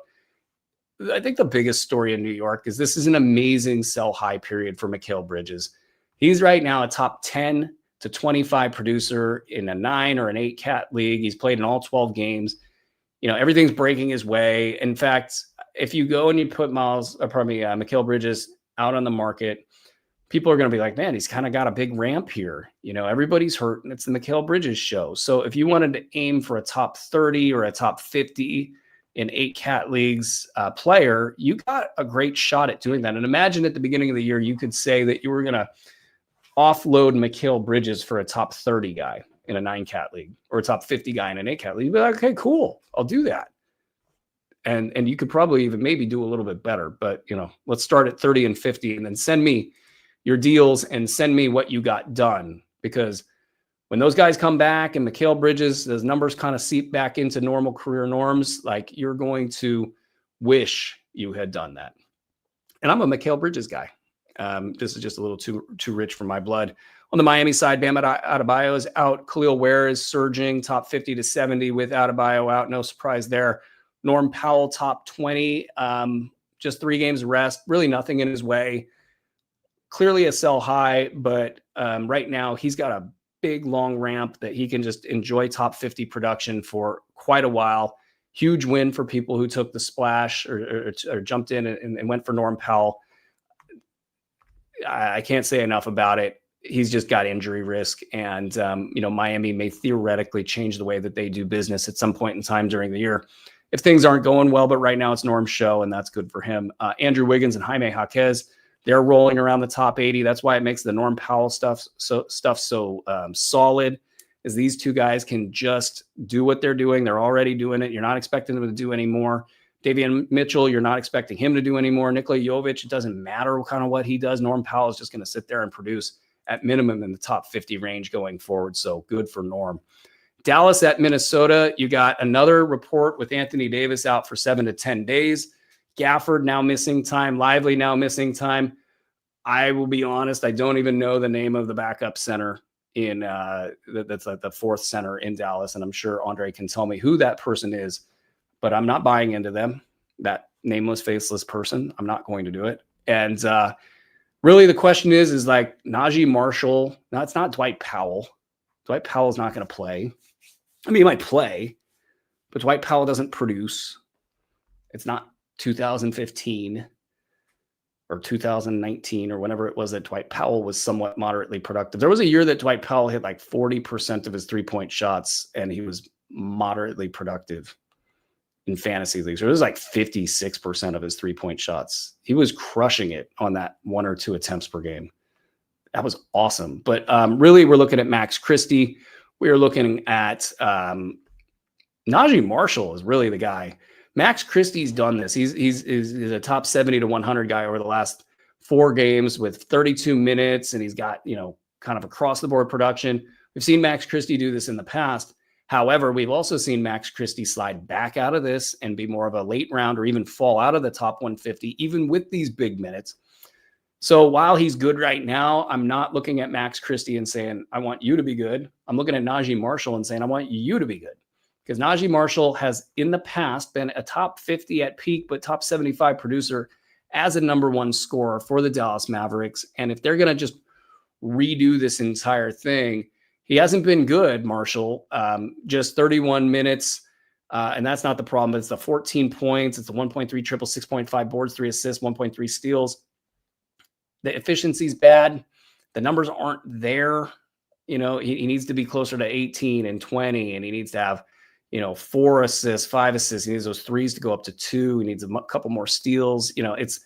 I think the biggest story in New York is this is an amazing sell-high period for Mikal Bridges. He's right now a top 10 to 25 producer in a 9 or an 8 cat league. He's played in all 12 games. Everything's breaking his way. In fact, if you go and you put Mikal Bridges out on the market, people are going to be like, man, he's kind of got a big ramp here. Everybody's hurt, and it's the Mikal Bridges show. So if you wanted to aim for a top 30 or a top 50 in 8 cat leagues player, you got a great shot at doing that. And imagine at the beginning of the year, you could say that you were going to offload Mikal Bridges for a top 30 guy in a 9-cat league or a top 50 guy in an 8-cat league. You'd be like, okay, cool. I'll do that. And you could probably even maybe do a little bit better, but let's start at 30 and 50 and then send me your deals and send me what you got done. Because when those guys come back and Mikal Bridges, those numbers kind of seep back into normal career norms, like you're going to wish you had done that. And I'm a Mikal Bridges guy. This is just a little too rich for my blood. On the Miami side, Bam Adebayo is out. Khalil Ware is surging, top 50 to 70 with Adebayo out. No surprise there. Norm Powell, top 20, just 3 games rest, really nothing in his way. Clearly a sell high, but right now he's got a big long ramp that he can just enjoy top 50 production for quite a while. Huge win for people who took the splash or jumped in and went for Norm Powell. I can't say enough about it. He's just got injury risk, and Miami may theoretically change the way that they do business at some point in time during the year if things aren't going well. But right now it's Norm's show, and that's good for him. Andrew Wiggins and Jaime Jaquez, they're rolling around the top 80. That's why it makes the Norm Powell stuff so solid, is these two guys can just do what they're doing. They're already doing it. You're not expecting them to do any more. Davion Mitchell, you're not expecting him to do anymore. Nikola Jovic, it doesn't matter kind of what he does. Norm Powell is just going to sit there and produce at minimum in the top 50 range going forward. So good for Norm. Dallas at Minnesota, you got another report with Anthony Davis out for 7 to 10 days. Gafford now missing time. Lively now missing time. I will be honest, I don't even know the name of the backup center in that's like the 4th center in Dallas. And I'm sure Andre can tell me who that person is, but I'm not buying into them. That nameless, faceless person. I'm not going to do it. And really the question is like Najee Marshall. No, it's not Dwight Powell. Dwight Powell's not going to play. I mean, he might play, but Dwight Powell doesn't produce. It's not 2015 or 2019 or whenever it was that Dwight Powell was somewhat moderately productive. There was a year that Dwight Powell hit like 40% of his 3-point shots, and he was moderately productive in fantasy leagues. It was like 56% of his 3-point shots. He was crushing it on that 1 or 2 attempts per game. That was awesome. But really, we're looking at Max Christie. We are looking at Najee Marshall is really the guy. Max Christie's done this. He's a top 70 to 100 guy over the last 4 games with 32 minutes, and he's got, kind of across the board production. We've seen Max Christie do this in the past. However, we've also seen Max Christie slide back out of this and be more of a late round or even fall out of the top 150, even with these big minutes. So while he's good right now, I'm not looking at Max Christie and saying, I want you to be good. I'm looking at Najee Marshall and saying, I want you to be good. Because Najee Marshall has in the past been a top 50 at peak, but top 75 producer as a number 1 scorer for the Dallas Mavericks. And if they're going to just redo this entire thing, he hasn't been good, Marshall. Just 31 minutes. And that's not the problem. It's the 14 points. It's the 1.3 triple, 6.5 boards, 3 assists, 1.3 steals. The efficiency's bad. The numbers aren't there. He needs to be closer to 18 and 20, and he needs to have, 4 assists, 5 assists. He needs those 3s to go up to 2. He needs a couple more steals. It's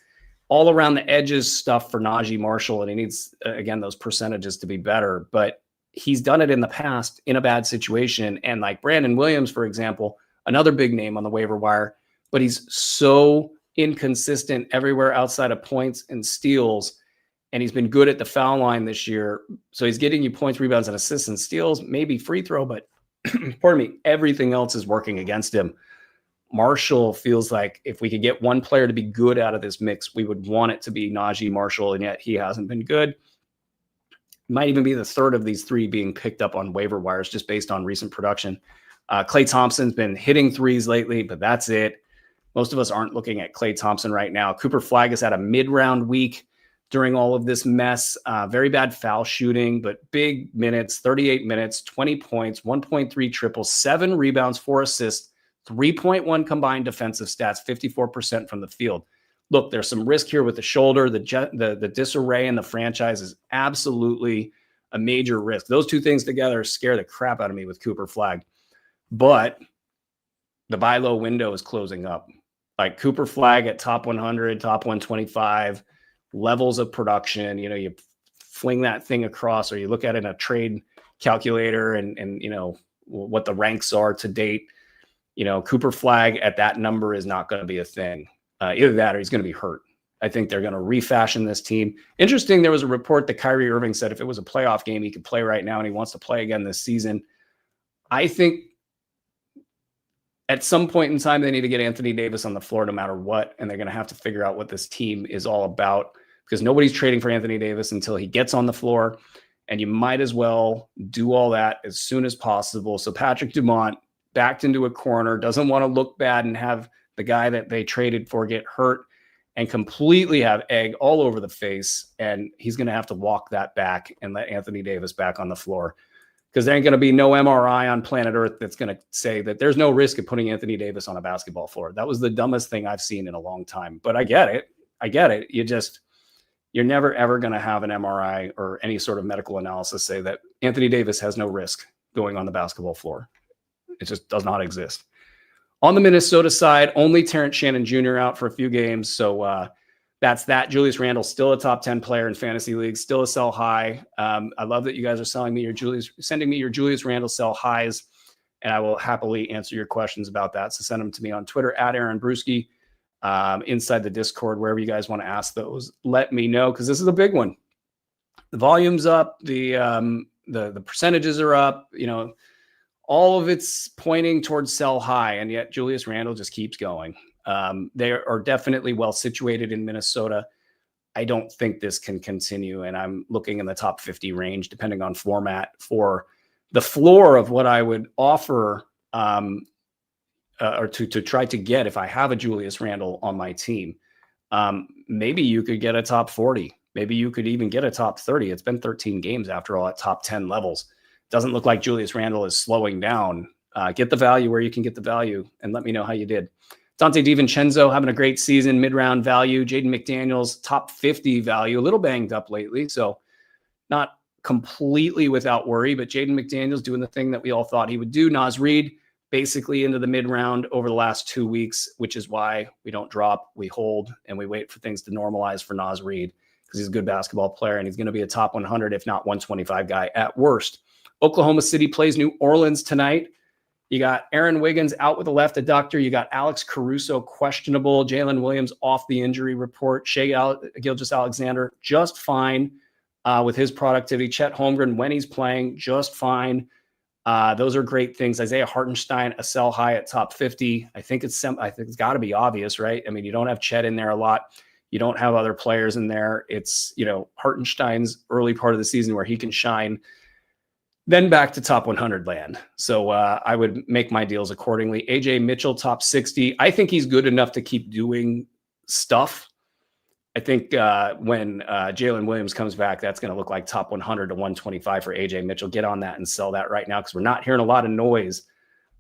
all around the edges stuff for Najee Marshall, and he needs, again, those percentages to be better. But he's done it in the past in a bad situation. And like Brandon Williams, for example, another big name on the waiver wire, but he's so inconsistent everywhere outside of points and steals. And he's been good at the foul line this year. So he's getting you points, rebounds, and assists and steals, maybe free throw, but pardon me, everything else is working against him. Marshall feels like if we could get one player to be good out of this mix, we would want it to be Najee Marshall, and yet he hasn't been good. Might even be the third of these 3 being picked up on waiver wires just based on recent production. Klay Thompson's been hitting 3s lately, but that's it. Most of us aren't looking at Klay Thompson right now. Cooper Flagg has had a mid-round week during all of this mess. Very bad foul shooting, but big minutes, 38 minutes, 20 points, 1.3 triples, 7 rebounds, 4 assists, 3.1 combined defensive stats, 54% from the field. Look, there's some risk here with the shoulder. The disarray in the franchise is absolutely a major risk. Those 2 things together scare the crap out of me with Cooper Flagg. But the buy low window is closing up. Like Cooper Flagg at top 100, top 125, levels of production, you fling that thing across, or you look at it in a trade calculator and you know, what the ranks are to date, you know, Cooper Flag at that number is not going to be a thing. Either that or he's going to be hurt. I think they're going to refashion this team. Interesting, there was a report that Kyrie Irving said if it was a playoff game, he could play right now, and he wants to play again this season. I think at some point in time, they need to get Anthony Davis on the floor no matter what, and they're going to have to figure out what this team is all about, because nobody's trading for Anthony Davis until he gets on the floor, and you might as well do all that as soon as possible. So Patrick Dumont, backed into a corner, doesn't want to look bad and have the guy that they traded for get hurt and completely have egg all over the face. And he's going to have to walk that back and let Anthony Davis back on the floor, because there ain't going to be no MRI on planet Earth that's going to say that there's no risk of putting Anthony Davis on a basketball floor. That was the dumbest thing I've seen in a long time, but I get it. You're never, ever going to have an MRI or any sort of medical analysis say that Anthony Davis has no risk going on the basketball floor. It just does not exist. On the Minnesota side, only Terrence Shannon Jr. out for a few games. So that's that. Julius Randle, still a top 10 player in fantasy leagues, still a sell high. I love that you guys are sending me your Julius Randle sell highs, and I will happily answer your questions about that. So send them to me on Twitter at Aaron Bruski, inside the Discord, wherever you guys want to ask those. Let me know, because this is a big one. The volume's up, the percentages are up, you know. All of it's pointing towards sell high, and yet Julius Randle just keeps going. They are definitely well situated in Minnesota. I don't think this can continue, and I'm looking in the top 50 range, depending on format, for the floor of what I would offer or to try to get if I have a Julius Randle on my team. Maybe you could get a top 40. Maybe you could even get a top 30. It's been 13 games after all at top 10 levels. Doesn't look like Julius Randle is slowing down. Get the value where you can get the value, and let me know how you did. Dante DiVincenzo having a great season, mid-round value. Jaden McDaniels, top 50 value, a little banged up lately, so not completely without worry, but Jaden McDaniels doing the thing that we all thought he would do. Naz Reid, basically into the mid-round over the last 2 weeks, which is why we don't drop, we hold, and we wait for things to normalize for Naz Reid, because he's a good basketball player, and he's going to be a top 100, if not 125 guy at worst. Oklahoma City plays New Orleans tonight. You got Aaron Wiggins out with a left adductor. You got Alex Caruso questionable. Jalen Williams off the injury report. Shai Gilgeous-Alexander just fine with his productivity. Chet Holmgren, when he's playing, just fine. Those are great things. Isaiah Hartenstein, a sell high at top 50. I think it's got to be obvious, right? I mean, you don't have Chet in there a lot. You don't have other players in there. It's, you know, Hartenstein's early part of the season where he can shine. Then back to top 100 land. So I would make my deals accordingly. AJ Mitchell, top 60. I think he's good enough to keep doing stuff. I think when Jalen Williams comes back, that's going to look like top 100 to 125 for AJ Mitchell. Get on that and sell that right now, because we're not hearing a lot of noise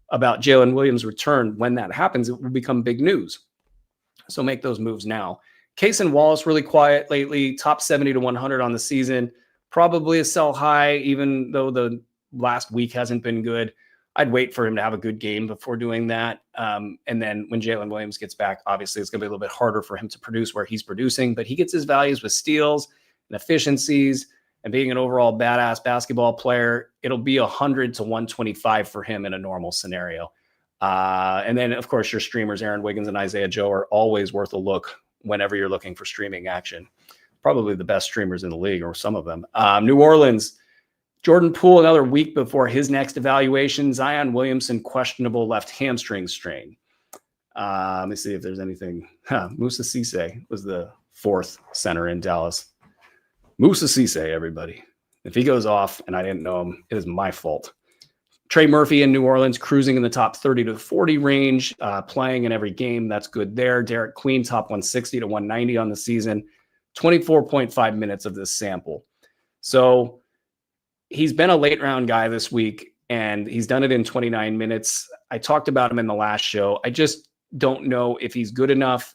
about Jalen Williams' return. When that happens, it will become big news. So make those moves now. Case and Wallace, really quiet lately. Top 70 to 100 on the season. Probably a sell high, even though the last week hasn't been good. I'd wait for him to have a good game before doing that. And then when Jalen Williams gets back, obviously it's going to be a little bit harder for him to produce where he's producing, but he gets his values with steals and efficiencies and being an overall badass basketball player. It'll be 100 to 125 for him in a normal scenario. And then, of course, your streamers, Aaron Wiggins and Isaiah Joe, are always worth a look whenever you're looking for streaming action. Probably the best streamers in the league, or some of them. New Orleans, Jordan Poole, another week before his next evaluation. Zion Williamson, questionable left hamstring strain. Let me see if there's anything. Moussa Cisse was the fourth center in Dallas. Moussa Cisse, everybody. If he goes off and I didn't know him, it is my fault. Trey Murphy in New Orleans, cruising in the top 30 to 40 range, playing in every game. That's good there. Derek Queen, top 160 to 190 on the season. 24.5 minutes of this sample. So he's been a late round guy this week, and he's done it in 29 minutes. I talked about him in the last show. I just don't know if he's good enough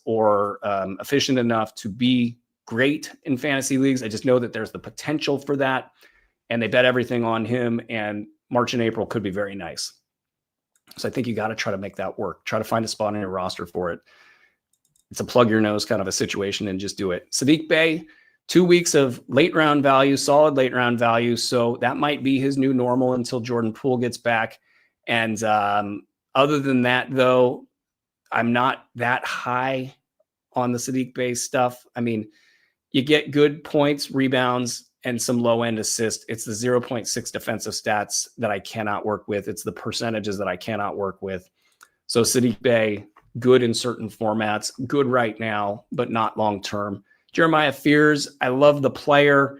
or efficient enough to be great in fantasy leagues. I just know that there's the potential for that, and they bet everything on him, and March and April could be very nice. So I think you got to try to make that work. Try to find a spot in your roster for it. It's a plug your nose kind of a situation and just do it. Sadiq Bey, 2 weeks of late round value, solid late round value. So that might be his new normal until Jordan Poole gets back. And other than that, though, I'm not that high on the Sadiq Bey stuff. I mean, you get good points, rebounds, and some low end assists. It's the 0.6 defensive stats that I cannot work with. It's the percentages that I cannot work with. So Sadiq Bey, good in certain formats, good right now, but not long term. Jeremiah Fears, I love the player.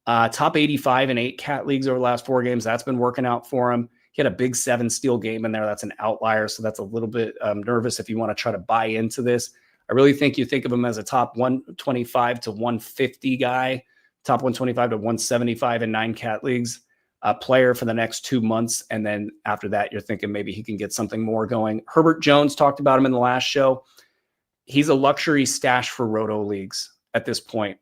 Top 85 in 8 cat leagues over the last 4 games. That's been working out for him. He had a big 7 steal game in there. That's an outlier. So that's a little bit nervous if you want to try to buy into this. I really think you think of him as a top 125 to 150 guy, top 125 to 175 in 9 cat leagues, player for the next 2 months. And then after that, you're thinking maybe he can get something more going. Herbert Jones, talked about him in the last show. He's a luxury stash for roto leagues at this point.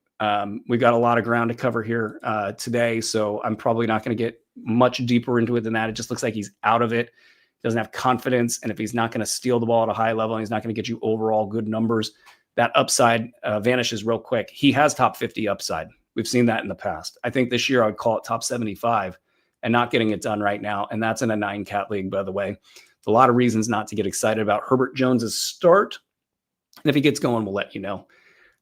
We've got a lot of ground to cover here today, so I'm probably not going to get much deeper into it than that. It just looks like he's out of it. He doesn't have confidence, and if he's not going to steal the ball at a high level, and he's not going to get you overall good numbers, that upside vanishes real quick. He has top 50 upside. We've seen that in the past. I think this year I would call it top 75 and not getting it done right now, and that's in a 9-cat league, by the way. There's a lot of reasons not to get excited about Herbert Jones's start, and if he gets going, we'll let you know.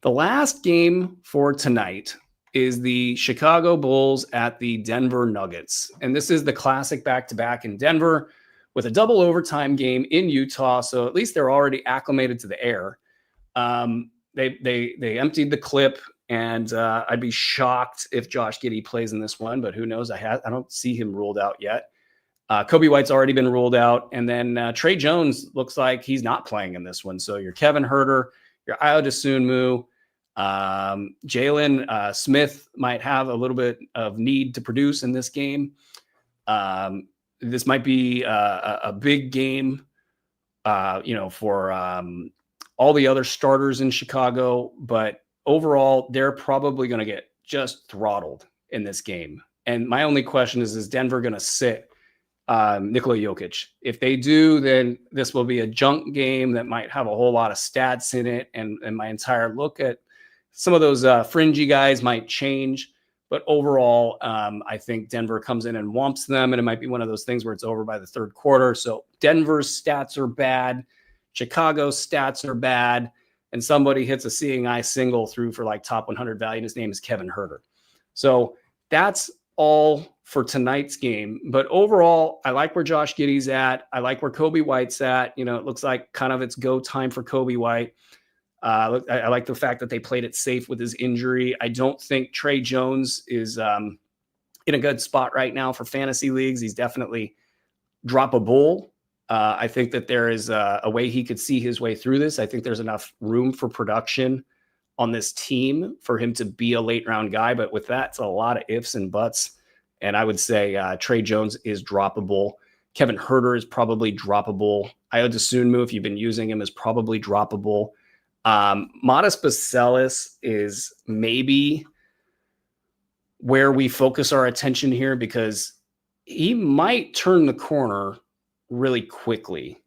The last game for tonight is the Chicago Bulls at the Denver Nuggets. And this is the classic back-to-back in Denver with a double overtime game in Utah. So at least they're already acclimated to the air. They emptied the clip, and I'd be shocked if Josh Giddey plays in this one, but who knows? I don't see him ruled out yet. Kobe White's already been ruled out. And then Trey Jones looks like he's not playing in this one. So you're Kevin Huerter, you're Ayo Dosunmu. Jalen Smith might have a little bit of need to produce in this game. This might be a big game, for all the other starters in Chicago, but overall, they're probably going to get just throttled in this game. And my only question is Denver going to sit Nikola Jokic? If they do, then this will be a junk game that might have a whole lot of stats in it. And my entire look at some of those fringy guys might change. But overall, I think Denver comes in and whomps them. And it might be one of those things where it's over by the third quarter. So Denver's stats are bad. Chicago's stats are bad. And somebody hits a seeing eye single through for like top 100 value. And his name is Kevin Huerter. So that's all for tonight's game. But overall, I like where Josh Giddey's at. I like where Kobe White's at. It looks like kind of it's go time for Kobe White. I like the fact that they played it safe with his injury. I don't think Trey Jones is in a good spot right now for fantasy leagues. He's definitely droppable. I think that there is a way he could see his way through this. I think there's enough room for production on this team for him to be a late round guy. But with that, it's a lot of ifs and buts. And I would say Trey Jones is droppable. Kevin Huerter is probably droppable. Ayo Dosunmu, if you've been using him, is probably droppable. Modest Bacelis is maybe where we focus our attention here because he might turn the corner really quickly.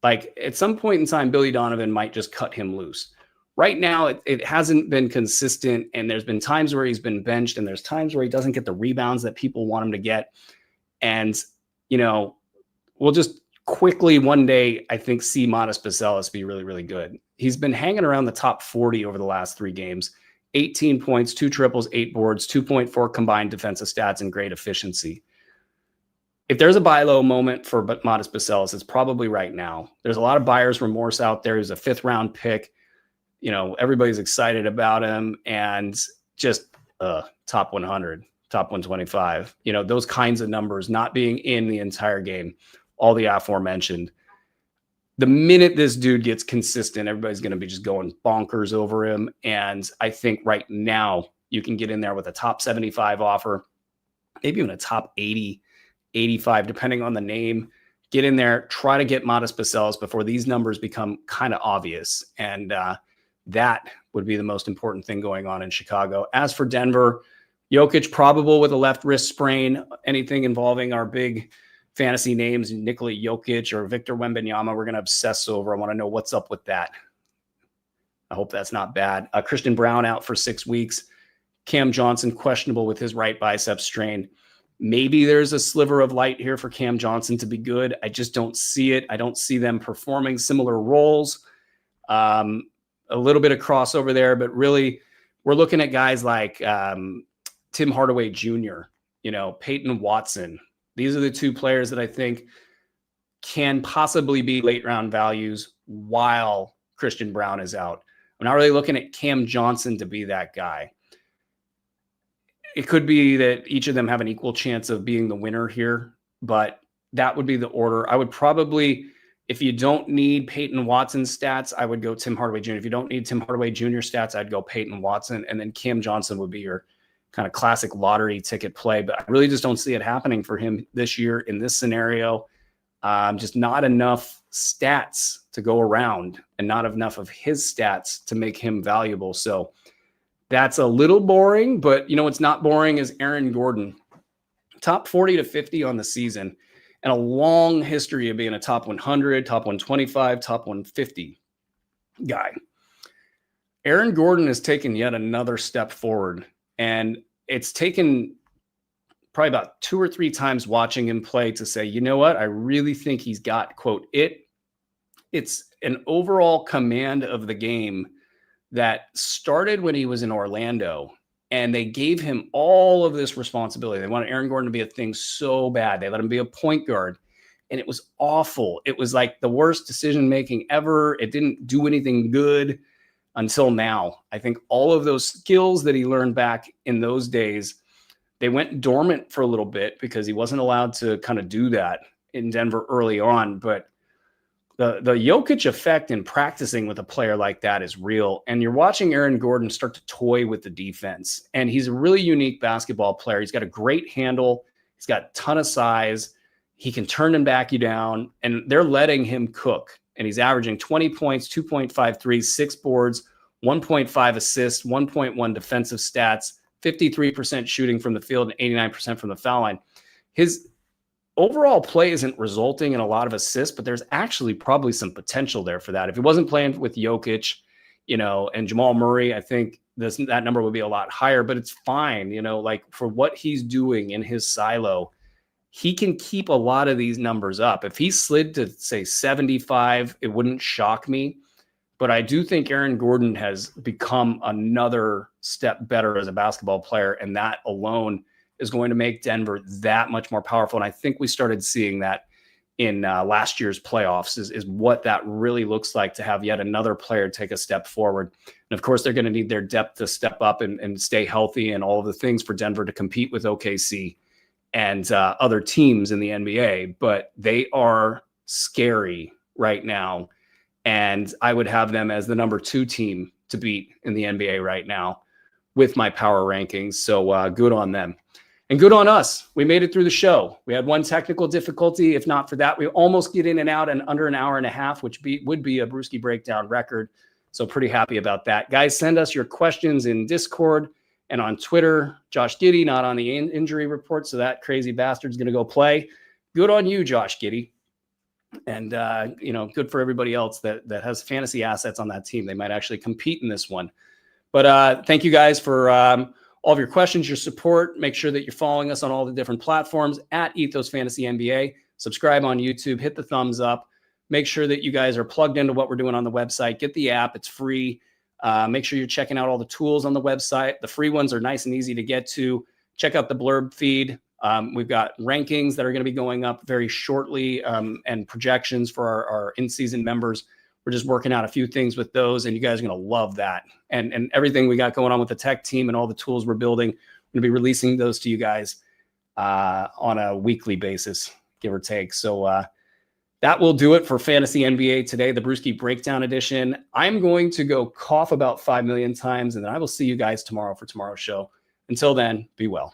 Like at some point in time, Billy Donovan might just cut him loose. Right now, it hasn't been consistent, and there's been times where he's been benched, and there's times where he doesn't get the rebounds that people want him to get. And, we'll just quickly one day, I think, see Modest Bacelis be really, really good. He's been hanging around the top 40 over the last 3 games, 18 points, 2 triples, 8 boards, 2.4 combined defensive stats, and great efficiency. If there's a buy low moment for Modest Bacelis, it's probably right now. There's a lot of buyer's remorse out there. He's a 5th round pick. Everybody's excited about him, and just top 100, top 125, those kinds of numbers not being in the entire game, all the aforementioned. The minute this dude gets consistent, everybody's going to be just going bonkers over him. And I think right now you can get in there with a top 75 offer, maybe even a top 80, 85, depending on the name. Get in there, try to get Modest Bacelis before these numbers become kind of obvious. And that would be the most important thing going on in Chicago. As for Denver, Jokic probable with a left wrist sprain. Anything involving our big fantasy names, Nikola Jokic or Victor Wembanyama, we're going to obsess over. I want to know what's up with that. I hope that's not bad. Christian Brown out for 6 weeks. Cam Johnson, questionable with his right bicep strain. Maybe there's a sliver of light here for Cam Johnson to be good. I just don't see it. I don't see them performing similar roles. A little bit of crossover there, but really we're looking at guys like Tim Hardaway Jr., Peyton Watson. These are the two players that I think can possibly be late round values while Christian Brown is out. I'm not really looking at Cam Johnson to be that guy. It could be that each of them have an equal chance of being the winner here, but that would be the order. I would probably, if you don't need Peyton Watson's stats, I would go Tim Hardaway Jr. If you don't need Tim Hardaway Jr. stats, I'd go Peyton Watson, and then Cam Johnson would be your kind of classic lottery ticket play. But I really just don't see it happening for him this year in this scenario. Just not enough stats to go around and not enough of his stats to make him valuable. So that's a little boring, but what's not boring is Aaron Gordon, top 40 to 50 on the season, and a long history of being a top 100, top 125, top 150 guy. Aaron Gordon has taken yet another step forward, and it's taken probably about 2 or 3 times watching him play to say, you know what, I really think he's got, quote, it. It's an overall command of the game that started when he was in Orlando, and they gave him all of this responsibility. They wanted Aaron Gordon to be a thing so bad. They let him be a point guard, and it was awful. It was like the worst decision-making ever. It didn't do anything good until now. I think all of those skills that he learned back in those days, they went dormant for a little bit because he wasn't allowed to kind of do that in Denver early on. But the Jokic effect in practicing with a player like that is real. And you're watching Aaron Gordon start to toy with the defense. And he's a really unique basketball player. He's got a great handle. He's got a ton of size. He can turn and back you down. And they're letting him cook. And he's averaging 20 points, 2.53, 6 boards, 1.5 assists, 1.1 defensive stats, 53% shooting from the field, and 89% from the foul line. His overall play isn't resulting in a lot of assists, but there's actually probably some potential there for that. If he wasn't playing with Jokic, and Jamal Murray, I think that number would be a lot higher, but it's fine. Like for what he's doing in his silo, he can keep a lot of these numbers up. If he slid to say 75, it wouldn't shock me. But I do think Aaron Gordon has become another step better as a basketball player, and that alone is going to make Denver that much more powerful. And I think we started seeing that in last year's playoffs is what that really looks like, to have yet another player take a step forward. And of course, they're going to need their depth to step up and stay healthy and all of the things for Denver to compete with OKC and other teams in the NBA. But they are scary right now. And I would have them as the number 2 team to beat in the NBA right now with my power rankings. So good on them. And good on us. We made it through the show. We had one technical difficulty. If not for that, we almost get in and out in under an hour and a half, which would be a Bruski breakdown record. So pretty happy about that. Guys, send us your questions in Discord and on Twitter. Josh Giddey, not on the injury report, so that crazy bastard's going to go play. Good on you, Josh Giddey. And, good for everybody else that has fantasy assets on that team. They might actually compete in this one. But thank you guys for all of your questions, your support. Make sure that you're following us on all the different platforms at Ethos Fantasy NBA. Subscribe on YouTube. Hit the thumbs up. Make sure that you guys are plugged into what we're doing on the website. Get the app. It's free. Make sure you're checking out all the tools on the website. The free ones are nice and easy to get to. Check out the blurb feed. We've got rankings that are going to be going up very shortly and projections for our in-season members. We're just working out a few things with those, and you guys are going to love that. And everything we got going on with the tech team and all the tools we're building, we're going to be releasing those to you guys on a weekly basis, give or take. So that will do it for Fantasy NBA today, the Bruski Breakdown Edition. I'm going to go cough about 5 million times, and then I will see you guys tomorrow for tomorrow's show. Until then, be well.